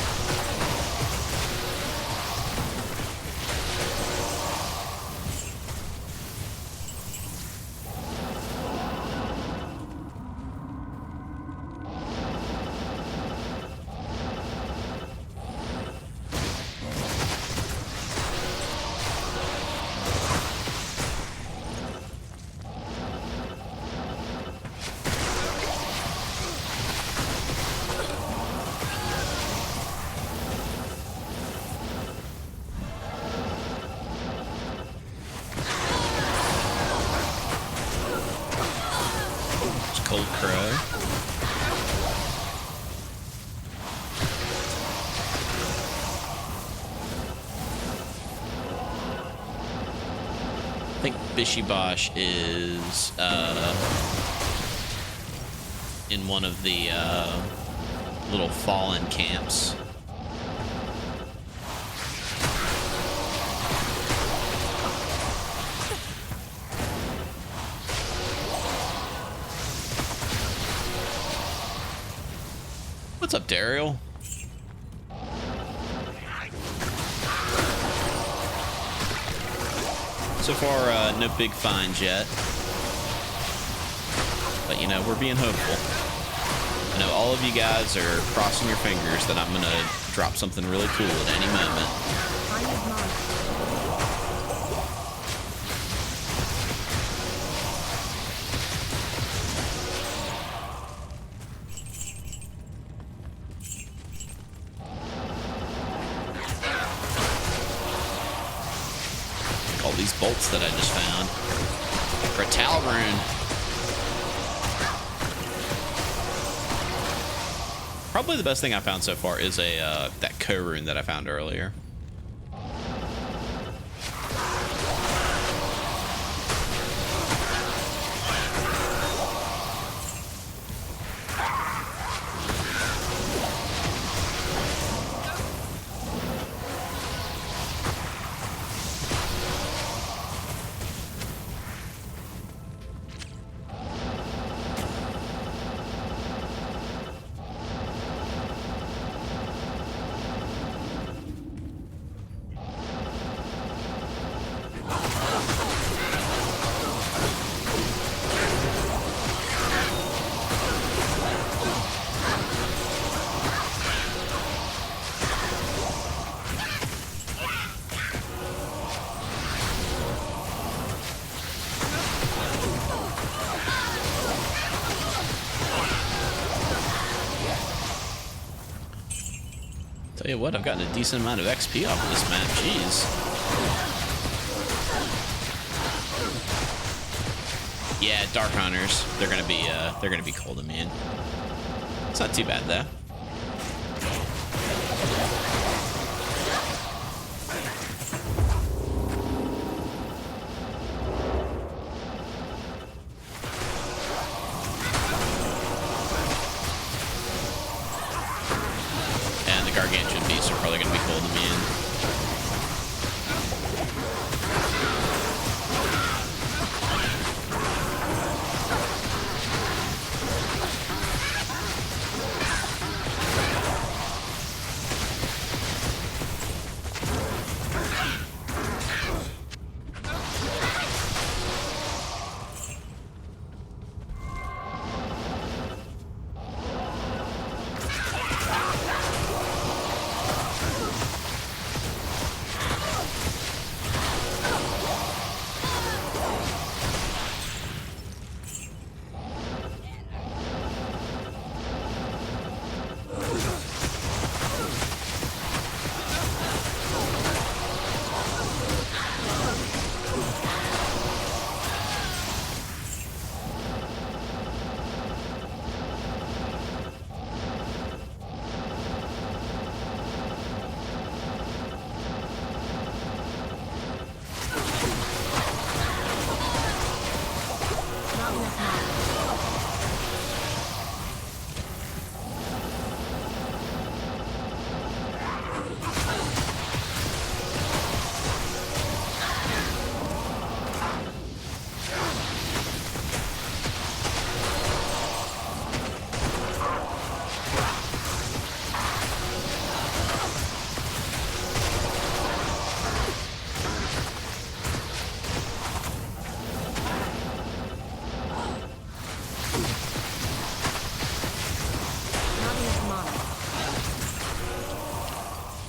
Crow. I think Bishy Bosh is in one of the little fallen camps. What's up, Daryl? So far, no big finds yet. But, you know, we're being hopeful. I know all of you guys are crossing your fingers that I'm going to drop something really cool at any moment. All these bolts that I just found. For a Talrune. Probably the best thing I found so far is a that Co-rune that I found earlier. Tell you what, I've gotten a decent amount of XP off of this map. Jeez. Yeah, Dark Hunters. They're gonna be cold immune. It's not too bad though. Gargantuan beasts are probably going to be cold immune.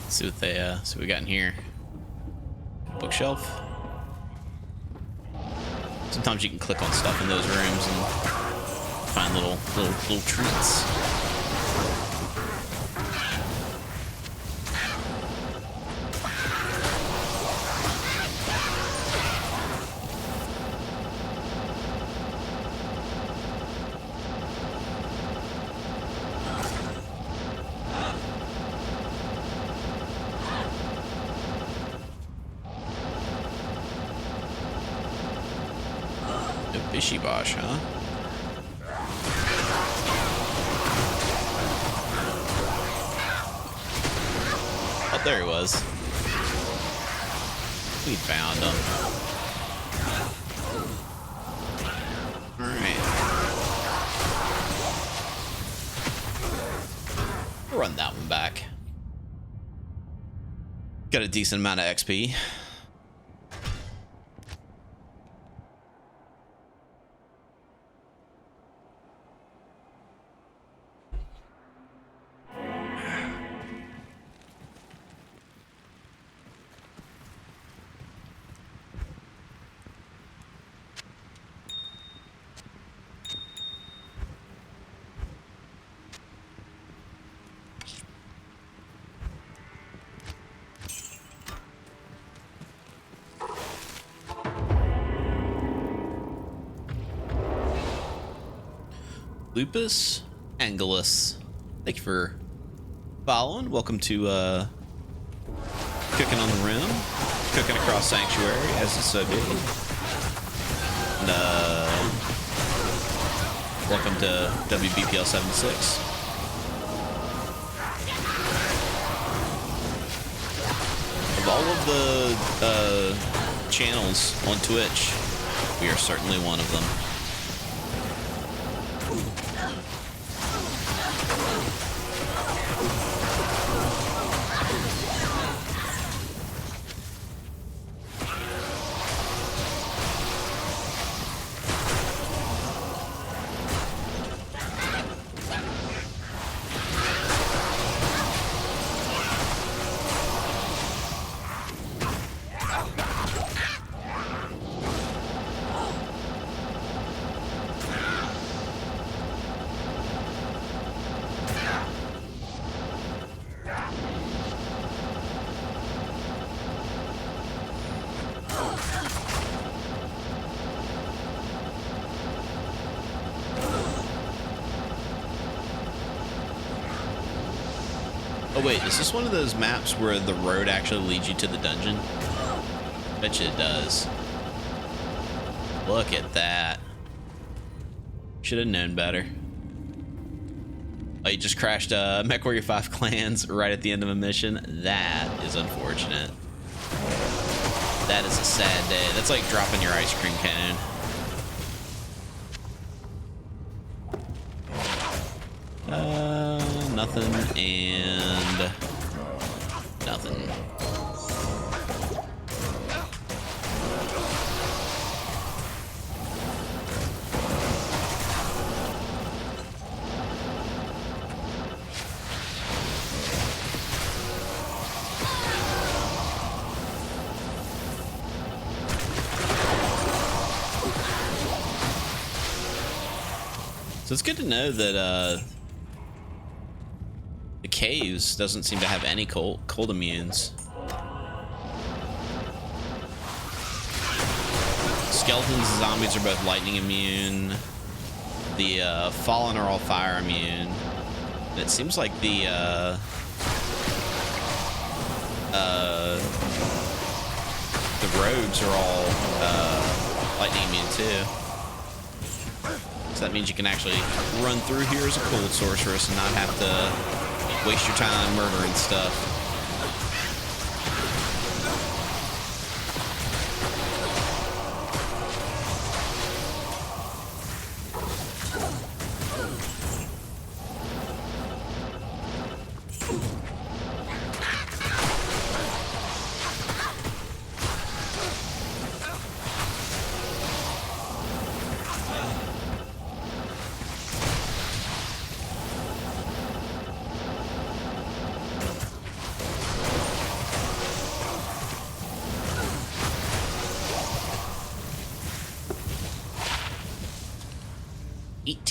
See what they see what we got in here. Bookshelf. Sometimes you can click on stuff in those rooms and find little treats. Fishy Bosh, huh? Oh, there he was. We found him. Alright. We'll run that one back. Got a decent amount of XP. Lupus Angelus. Thank you for following. Welcome to Cooking on the Rim. Cooking across Sanctuary, as it's so good. And welcome to WBPL 76. Of all of the channels on Twitch, we are certainly one of them. Oh wait, is this one of those maps where the road actually leads you to the dungeon? Bet you it does. Look at that. Should have known better. Oh, you just crashed MechWarrior 5 Clans right at the end of a mission? That is unfortunate. That is a sad day. That's like dropping your ice cream cone. Nothing and nothing. So it's good to know that the caves doesn't seem to have any cold immunes. Skeletons and zombies are both lightning immune. The fallen are all fire immune. And it seems like the rogues are all lightning immune too. So that means you can actually run through here as a cold sorceress and not have to waste your time murdering stuff.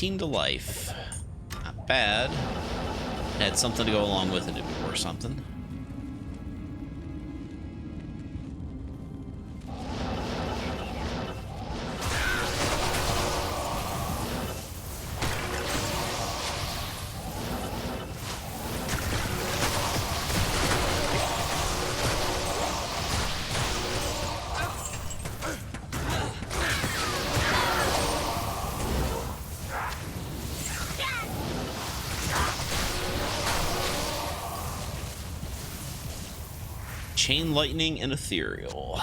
To life. Not bad. It had something to go along with it if it were something. Chain Lightning and Ethereal.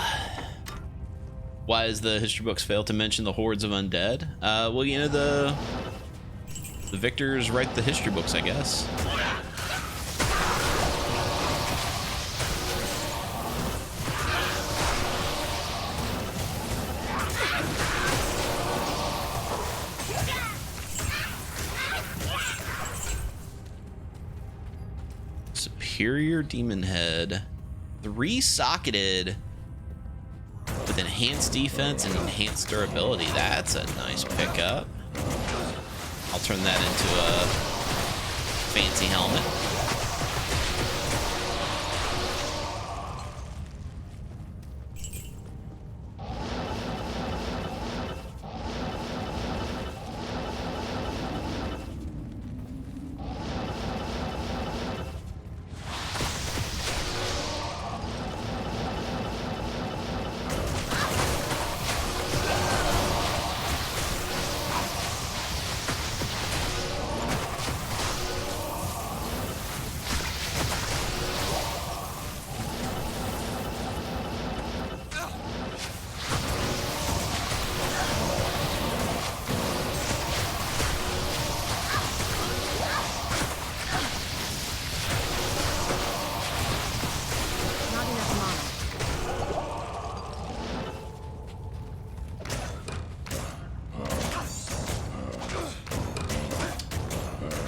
Why does the history books fail to mention the hordes of undead? Well, you know, the victors write the history books, I guess. Superior Demon Head. 3-socketed with enhanced defense and enhanced durability. That's a nice pickup. I'll turn that into a fancy helmet.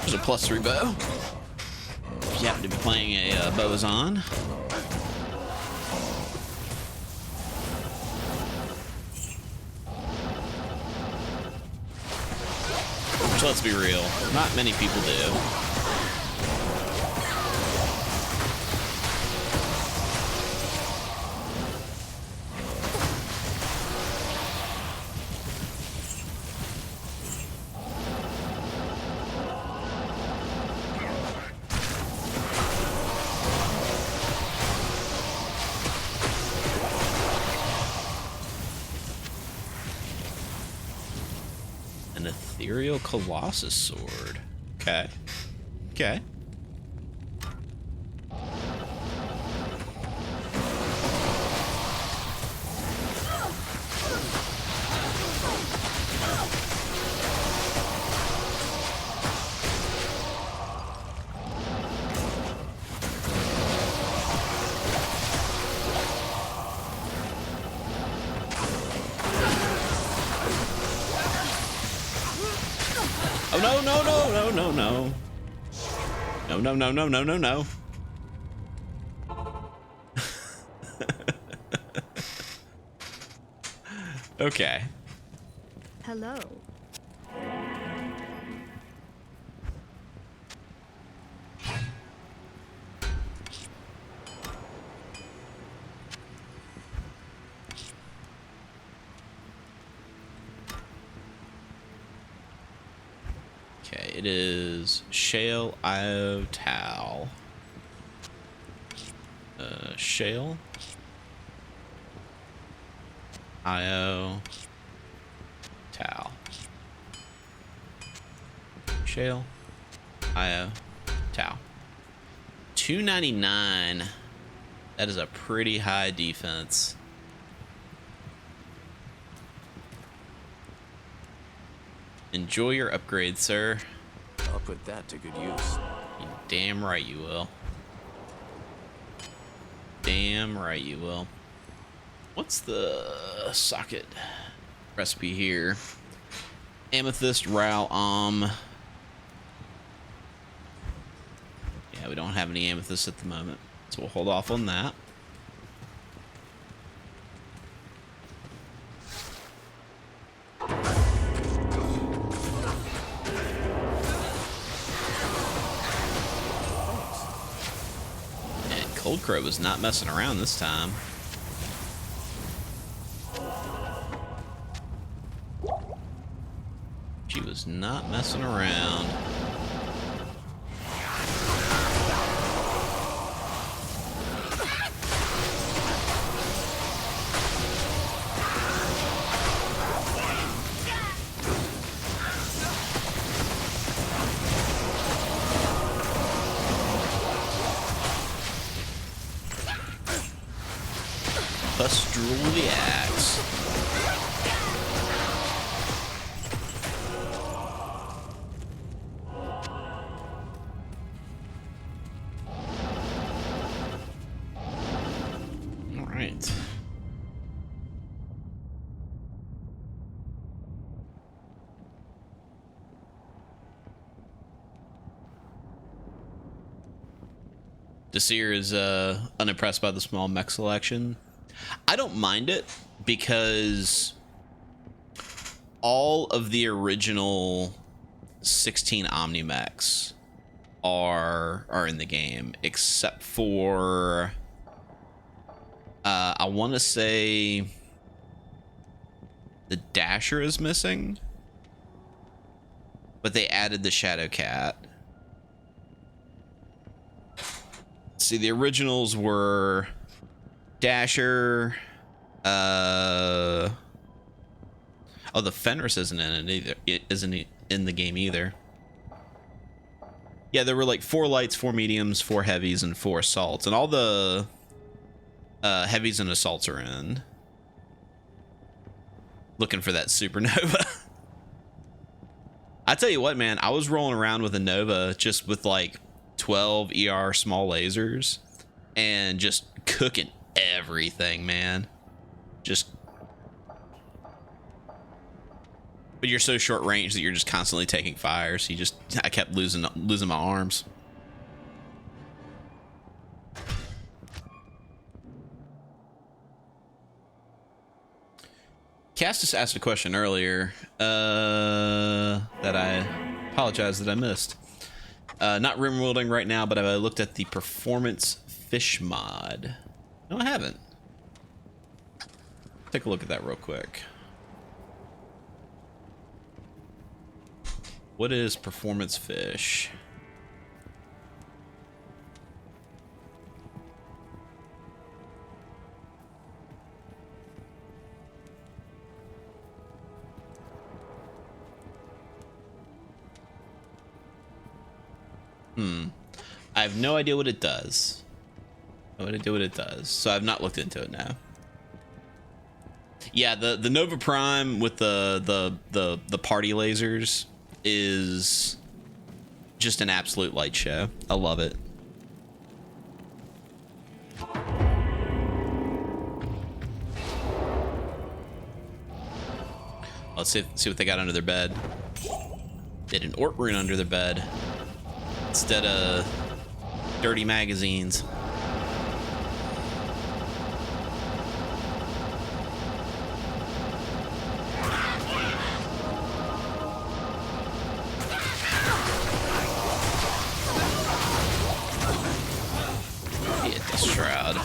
There's a +3 bow. If you happen to be playing a Bozon. Which, let's be real, not many people do. An Ethereal Colossus Sword. Okay. Okay. Oh, no, no, no, no, no, no. No, no, no, no, no, no, no. Okay. Hello. Okay, it is Shale, Io, Tal. Shale, Io, Tal. Shale, Io, Tal. 299. That is a pretty high defense. Enjoy your upgrade, sir. I'll put that to good use. You damn right you will. Damn right you will. What's the socket recipe here? Amethyst, Ral, Yeah, we don't have any amethyst at the moment, so we'll hold off on that. Cold Crow was not messing around this time. She was not messing around. Pustule the axe. All right. Desir is unimpressed by the small mech selection. I don't mind it because all of the original 16 Omni-Mechs are in the game, except for I want to say the Dasher is missing, but they added the Shadow Cat. See, the originals were Dasher. Oh, the Fenris isn't in it either. It isn't in the game either. Yeah, there were like 4 lights, 4 mediums, 4 heavies, and 4 assaults, and all the heavies and assaults are in. Looking for that supernova. I tell you what, man, I was rolling around with a Nova just with like 12 ER small lasers and just cooking everything, man. But you're so short range that you're just constantly taking fire, so I kept losing my arms. Castus asked a question earlier that I apologize that I missed. Not rim wielding right now, but have I looked at the performance fish mod? No, I haven't. Take a look at that real quick. What is performance fish? I have no idea what it does. No idea what it does. So I've not looked into it now. Yeah, the Nova Prime with the party lasers is just an absolute light show. I love it. Let's see what they got under their bed. They had an Ort rune under their bed instead of dirty magazines. Hit the shroud.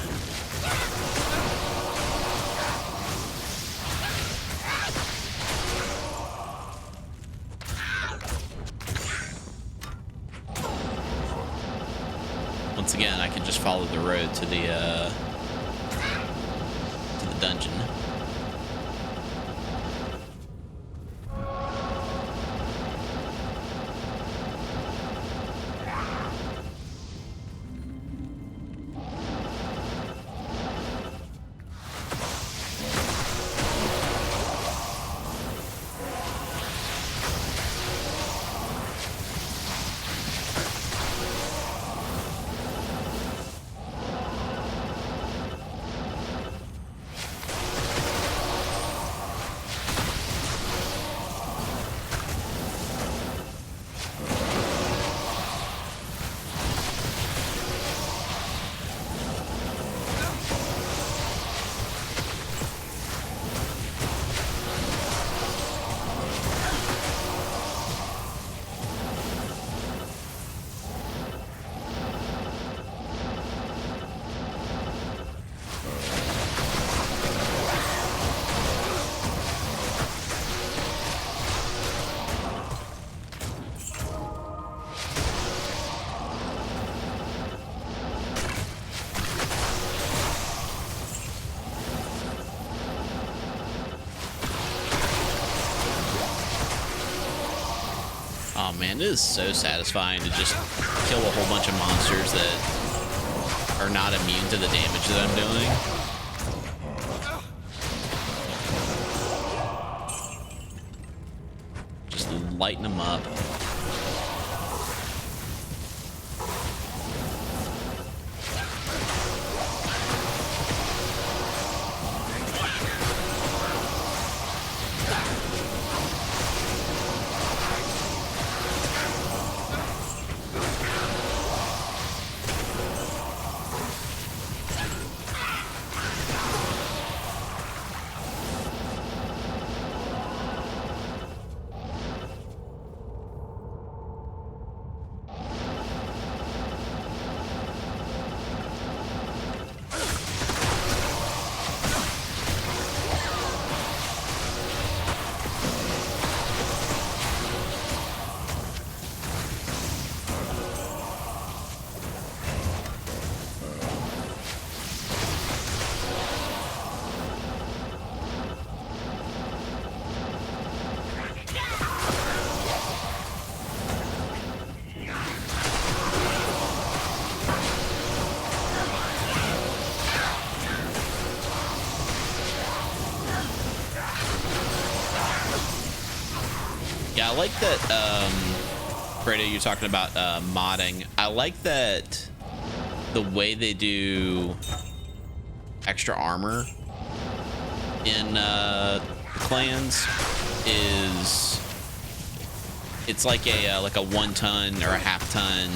Once again, I can just follow the road to the dungeon. Oh man, it is so satisfying to just kill a whole bunch of monsters that are not immune to the damage that I'm doing. lighten them up. Yeah, I like that, Fredo, you're talking about modding. I like that the way they do extra armor in clans is it's like a 1 ton or a half ton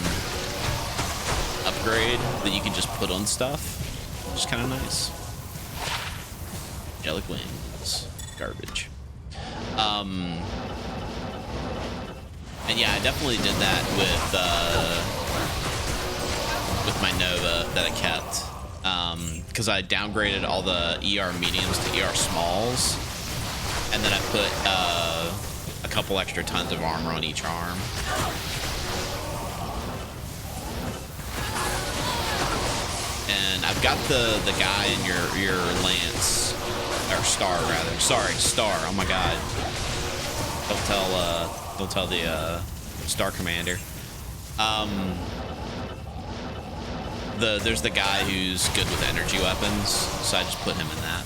upgrade that you can just put on stuff, which is kind of nice. Angelic wings, garbage. And yeah, I definitely did that with my Nova that I kept, because I downgraded all the ER mediums to ER smalls, and then I put a couple extra tons of armor on each arm. And I've got the guy in your Lance, or Star rather. Sorry, Star. Oh my God. Don't tell the Star Commander. There's the guy who's good with energy weapons, so I just put him in that.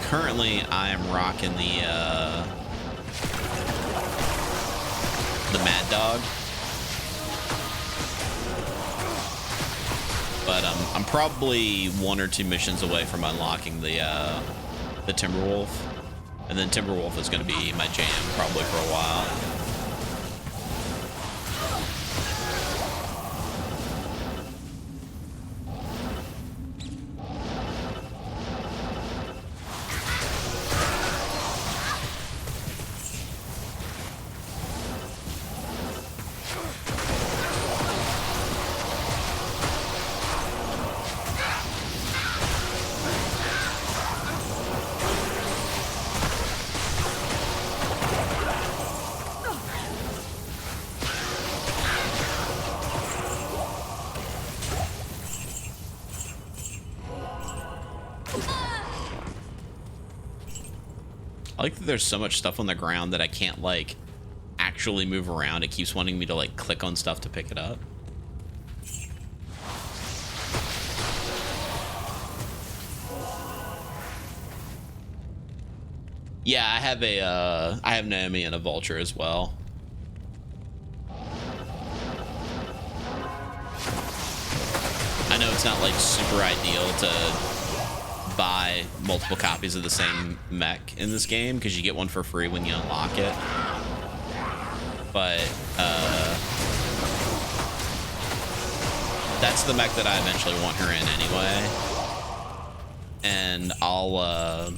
Currently, I am rocking the Mad Dog, but I'm probably 1 or 2 missions away from unlocking the Timberwolf, and then Timberwolf is going to be my jam probably for a while. I like that there's so much stuff on the ground that I can't like actually move around. It keeps wanting me to like click on stuff to pick it up. Yeah, I have Naomi and a Vulture as well. I know it's not like super ideal to buy multiple copies of the same mech in this game because you get one for free when you unlock it, but that's the mech that I eventually want her in anyway, and I'll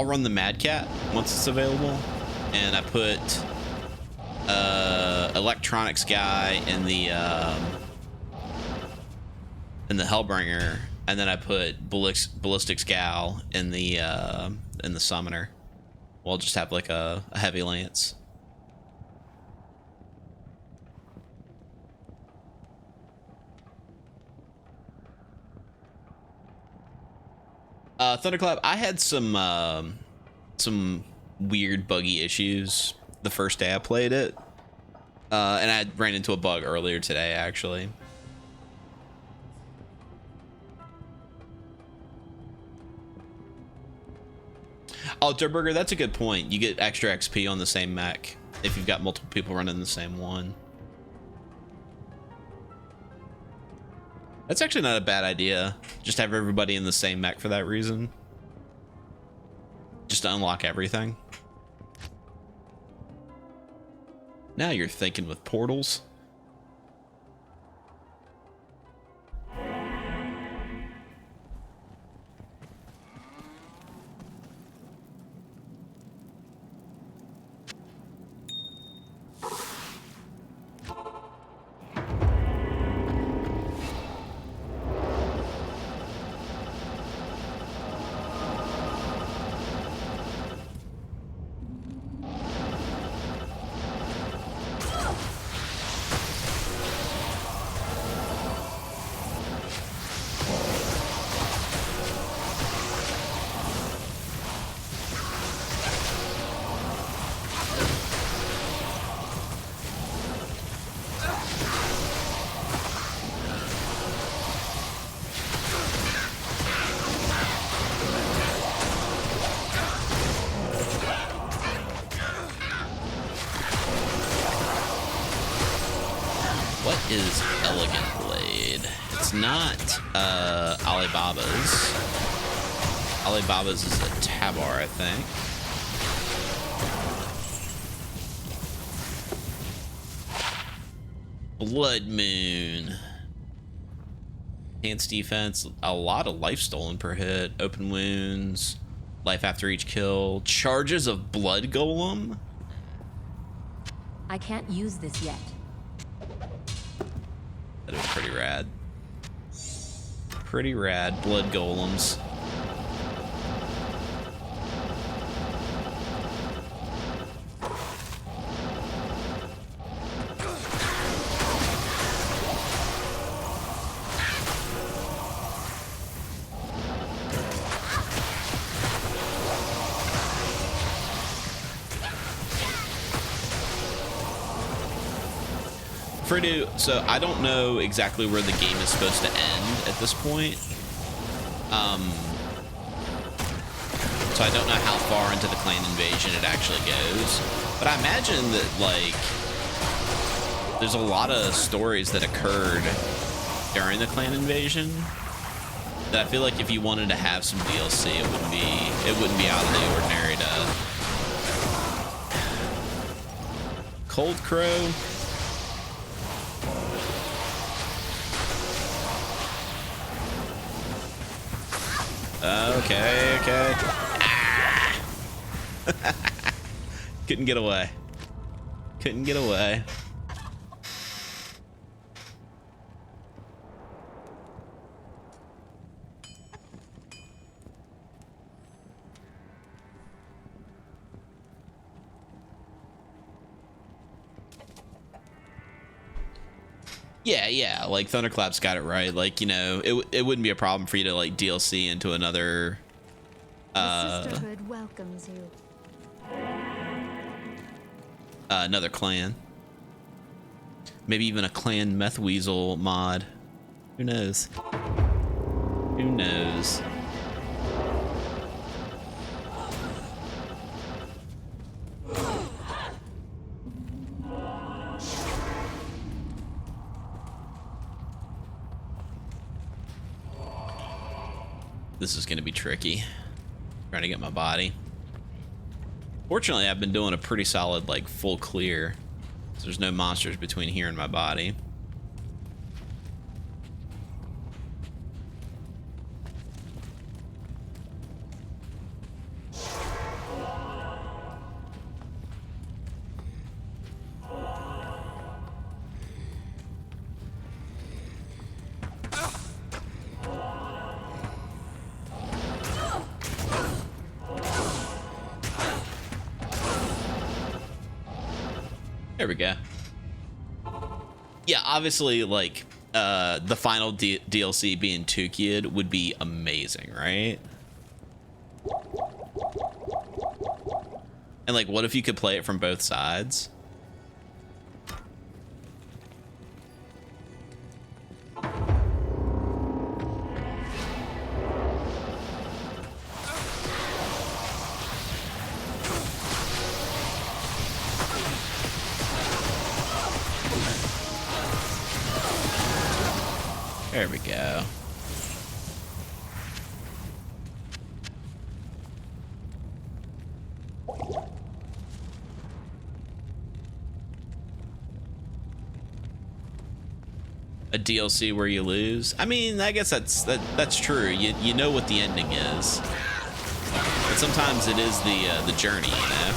run the Mad Cat once it's available, and I put electronics guy in the Hellbringer, and then I put ballistics gal in the summoner. We'll just have like a heavy lance. Thunderclap, I had some weird buggy issues the first day I played it, and I ran into a bug earlier today actually. Oh, Durburger, that's a good point. You get extra XP on the same mech if you've got multiple people running the same one. That's actually not a bad idea. Just have everybody in the same mech for that reason. Just to unlock everything. Now you're thinking with portals. What is Elegant Blade? It's not Alibaba's. Alibaba's is a Tabar, I think. Blood Moon. Enhanced defense, a lot of life stolen per hit, open wounds, life after each kill, charges of Blood Golem. I can't use this yet. That'd be pretty rad. Pretty rad. Blood Golems. So I don't know exactly where the game is supposed to end at this point. So I don't know how far into the clan invasion it actually goes. But I imagine that, like, there's a lot of stories that occurred during the clan invasion that I feel like if you wanted to have some DLC, it wouldn't be out of the ordinary to. Cold Crow. Okay. Ah. Couldn't get away. Yeah, like Thunderclap's got it right. Like, you know, it wouldn't be a problem for you to like DLC into another The sisterhood welcomes you. another clan. Maybe even a clan Meth Weasel mod. Who knows? Who knows? This is going to be tricky. Trying to get my body. Fortunately, I've been doing a pretty solid, like, full clear. So there's no monsters between here and my body. There we go. Yeah, obviously, like, the final DLC being Tukid would be amazing, right? And, like, what if you could play it from both sides? There we go. A DLC where you lose? I mean, I guess that's true. You know what the ending is, but sometimes it is the journey, you know.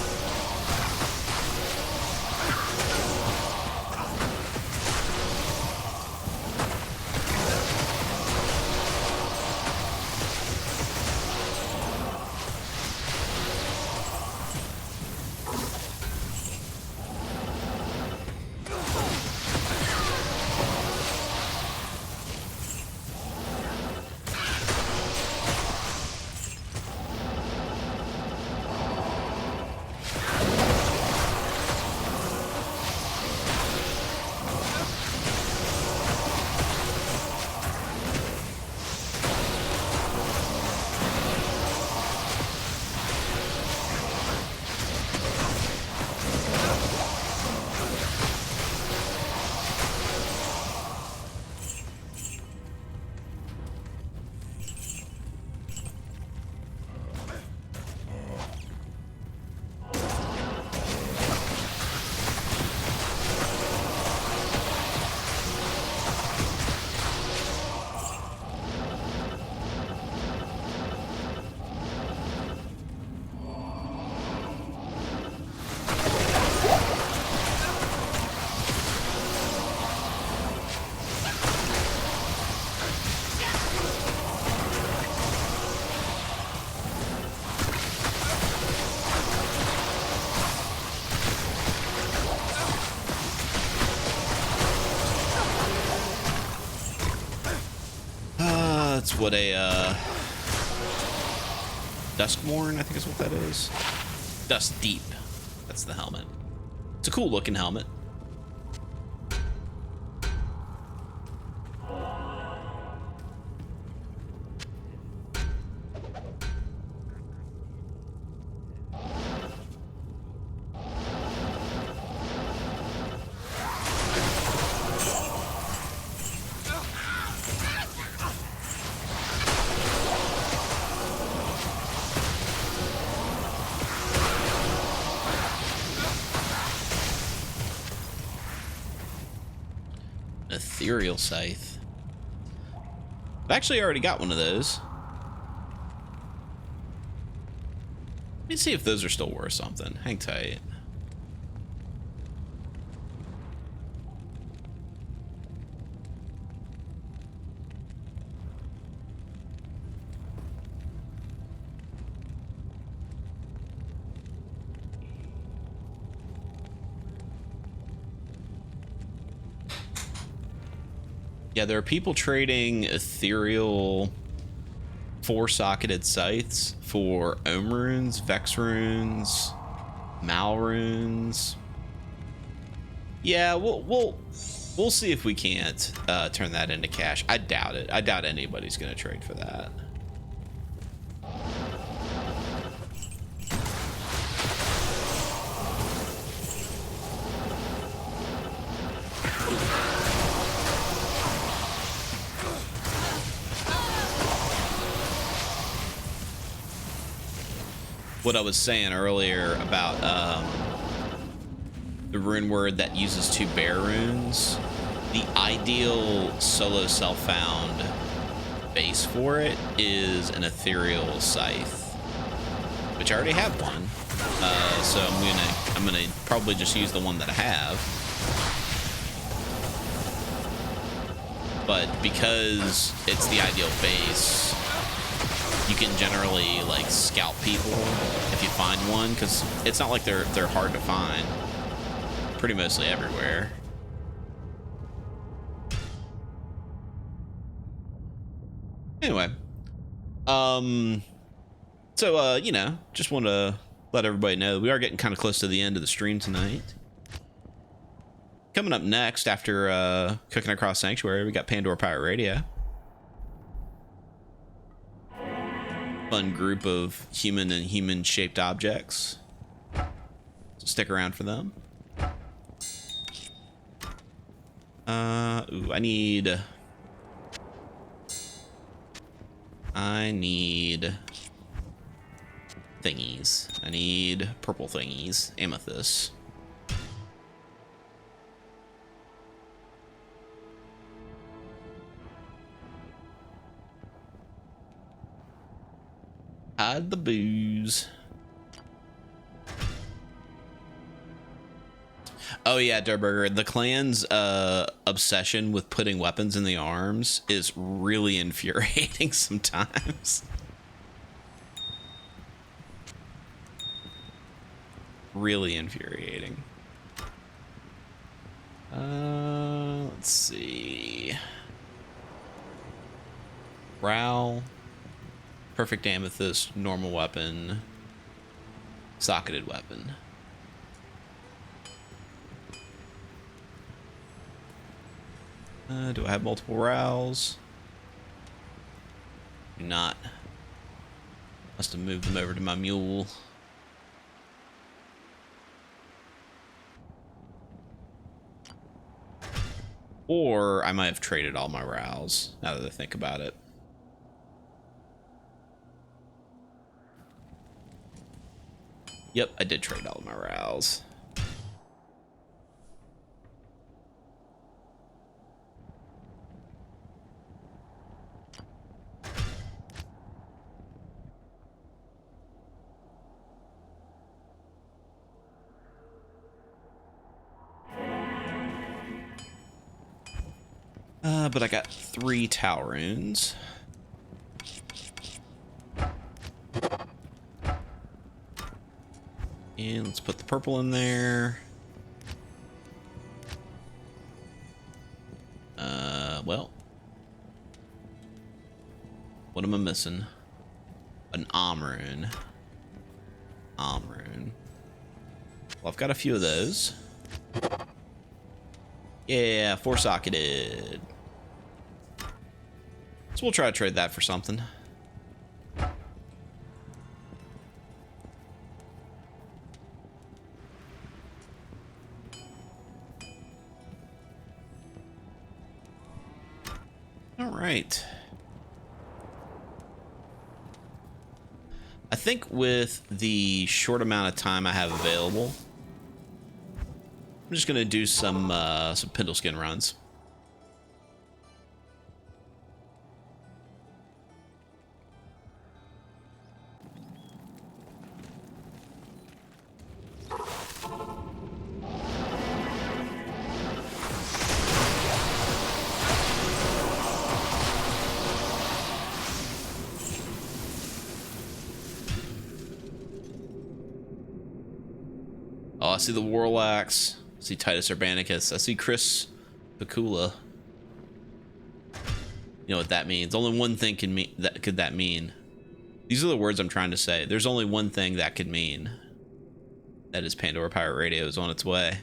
That's what a Duskmorn, I think is what that is. Dust Deep. That's the helmet. It's a cool looking helmet. Ethereal Scythe. I've actually already got one of those. Let me see if those are still worth something. Hang tight. Yeah, there are people trading ethereal 4-socketed scythes for Ohm runes, Vex runes, Mal runes. Yeah, we'll see if we can't turn that into cash. I doubt it. I doubt anybody's gonna trade for that. What I was saying earlier about the rune word that uses 2 bear runes, the ideal solo self-found base for it is an ethereal scythe, which I already have one. So I'm gonna probably just use the one that I have. But because it's the ideal base, you can generally like scalp people if you find one, because it's not like they're hard to find. Pretty mostly everywhere. Anyway, so you know, just want to let everybody know we are getting kind of close to the end of the stream tonight. Coming up next after Cooking Across Sanctuary, we got Pandora Pirate Radio. Fun group of human and human-shaped objects. So stick around for them. Ooh, I need I need thingies. I need purple thingies. Amethyst. Hide the booze. Oh yeah, Durburger. The clan's obsession with putting weapons in the arms is really infuriating sometimes. Really infuriating. Let's see. Growl. Perfect amethyst, normal weapon, socketed weapon. Do I have multiple rows? Do not. Must have moved them over to my mule. Or I might have traded all my rows, now that I think about it. Yep, I did trade all my rows. But I got 3 tower runes. And let's put the purple in there. Well. What am I missing? An rune. Rune. Well, I've got a few of those. Yeah, 4-socketed. So we'll try to trade that for something. All right. I think with the short amount of time I have available, I'm just gonna do some Pendle Skin runs. Oh, I see the Warlocks. I see Titus Urbanicus. I see Chris Pacula. You know what that means. Only one thing can mean that could that mean. These are the words I'm trying to say. There's only one thing that could mean. That is Pandora Pirate Radio is on its way.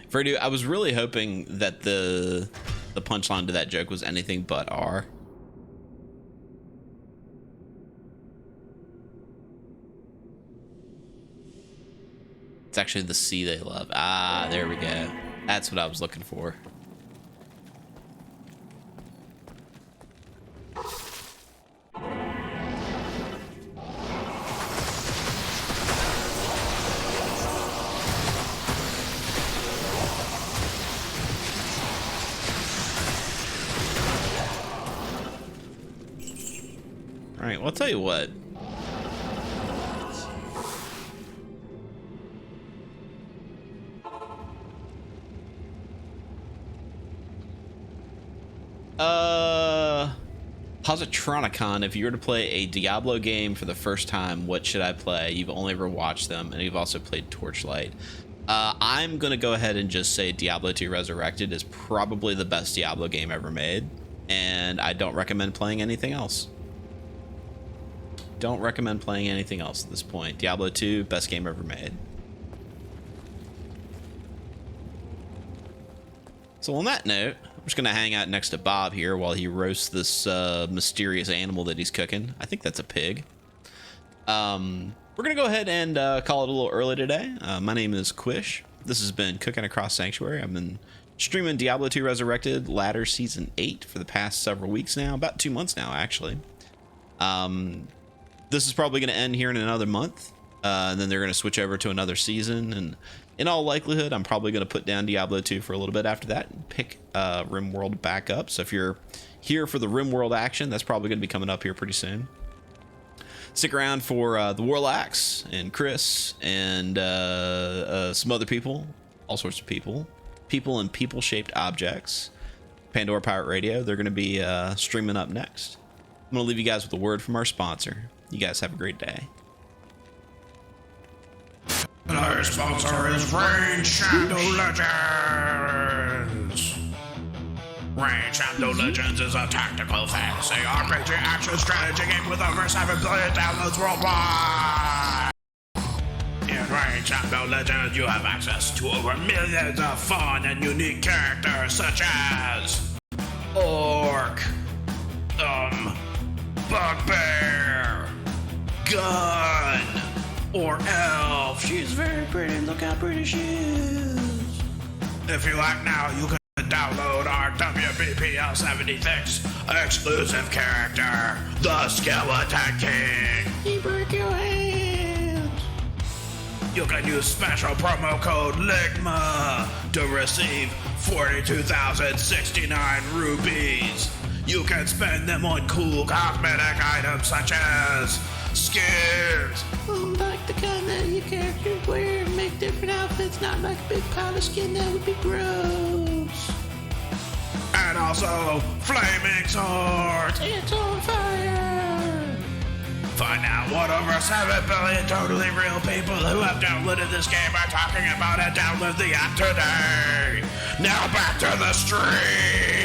Fredo, I was really hoping that the punchline to that joke was anything but R. It's actually the C they love. Ah, there we go. That's what I was looking for. All right, well, I'll tell you what. Positronicon, if you were to play a Diablo game for the first time, what should I play? You've only ever watched them, and you've also played Torchlight. I'm going to go ahead and just say Diablo 2 Resurrected is probably the best Diablo game ever made, and I don't recommend playing anything else. don't recommend playing anything else at this point. Diablo 2, best game ever made. So on that note, I'm just going to hang out next to Bob here while he roasts this mysterious animal that he's cooking. I think that's a pig. We're going to go ahead and call it a little early today. My name is Quish. This has been Cooking Across Sanctuary. I've been streaming Diablo 2 Resurrected Ladder Season 8 for the past several weeks now. About 2 months now, actually. This is probably going to end here in another month. And then they're going to switch over to another season. And in all likelihood, I'm probably going to put down Diablo 2 for a little bit after that and pick RimWorld back up. So if you're here for the RimWorld action, that's probably going to be coming up here pretty soon. Stick around for the Warlocks and Chris and some other people, all sorts of people and people-shaped objects. Pandora Pirate Radio, they're going to be streaming up next. I'm going to leave you guys with a word from our sponsor. You guys have a great day. Our sponsor is Rain Shadow Legends. Rain Shadow Legends is a tactical fantasy RPG action strategy game with over 7 billion downloads worldwide. In Rain Shadow Legends, you have access to over millions of fun and unique characters such as Orc, Bugbear, Gun, or Elf. She's very pretty. Look how pretty she is. If you like now, you can download our WBPL 76 exclusive character, the Skeleton King. He broke your hands. You can use special promo code LIGMA to receive 42,069 rupees. You can spend them on cool cosmetic items such as skins. Like the kind that your characters wear and make different outfits, not like a big pile of skin, that would be gross. And also, flaming swords. It's on fire. Find out what over 7 billion totally real people who have downloaded this game are talking about and download the app today. Now back to the stream.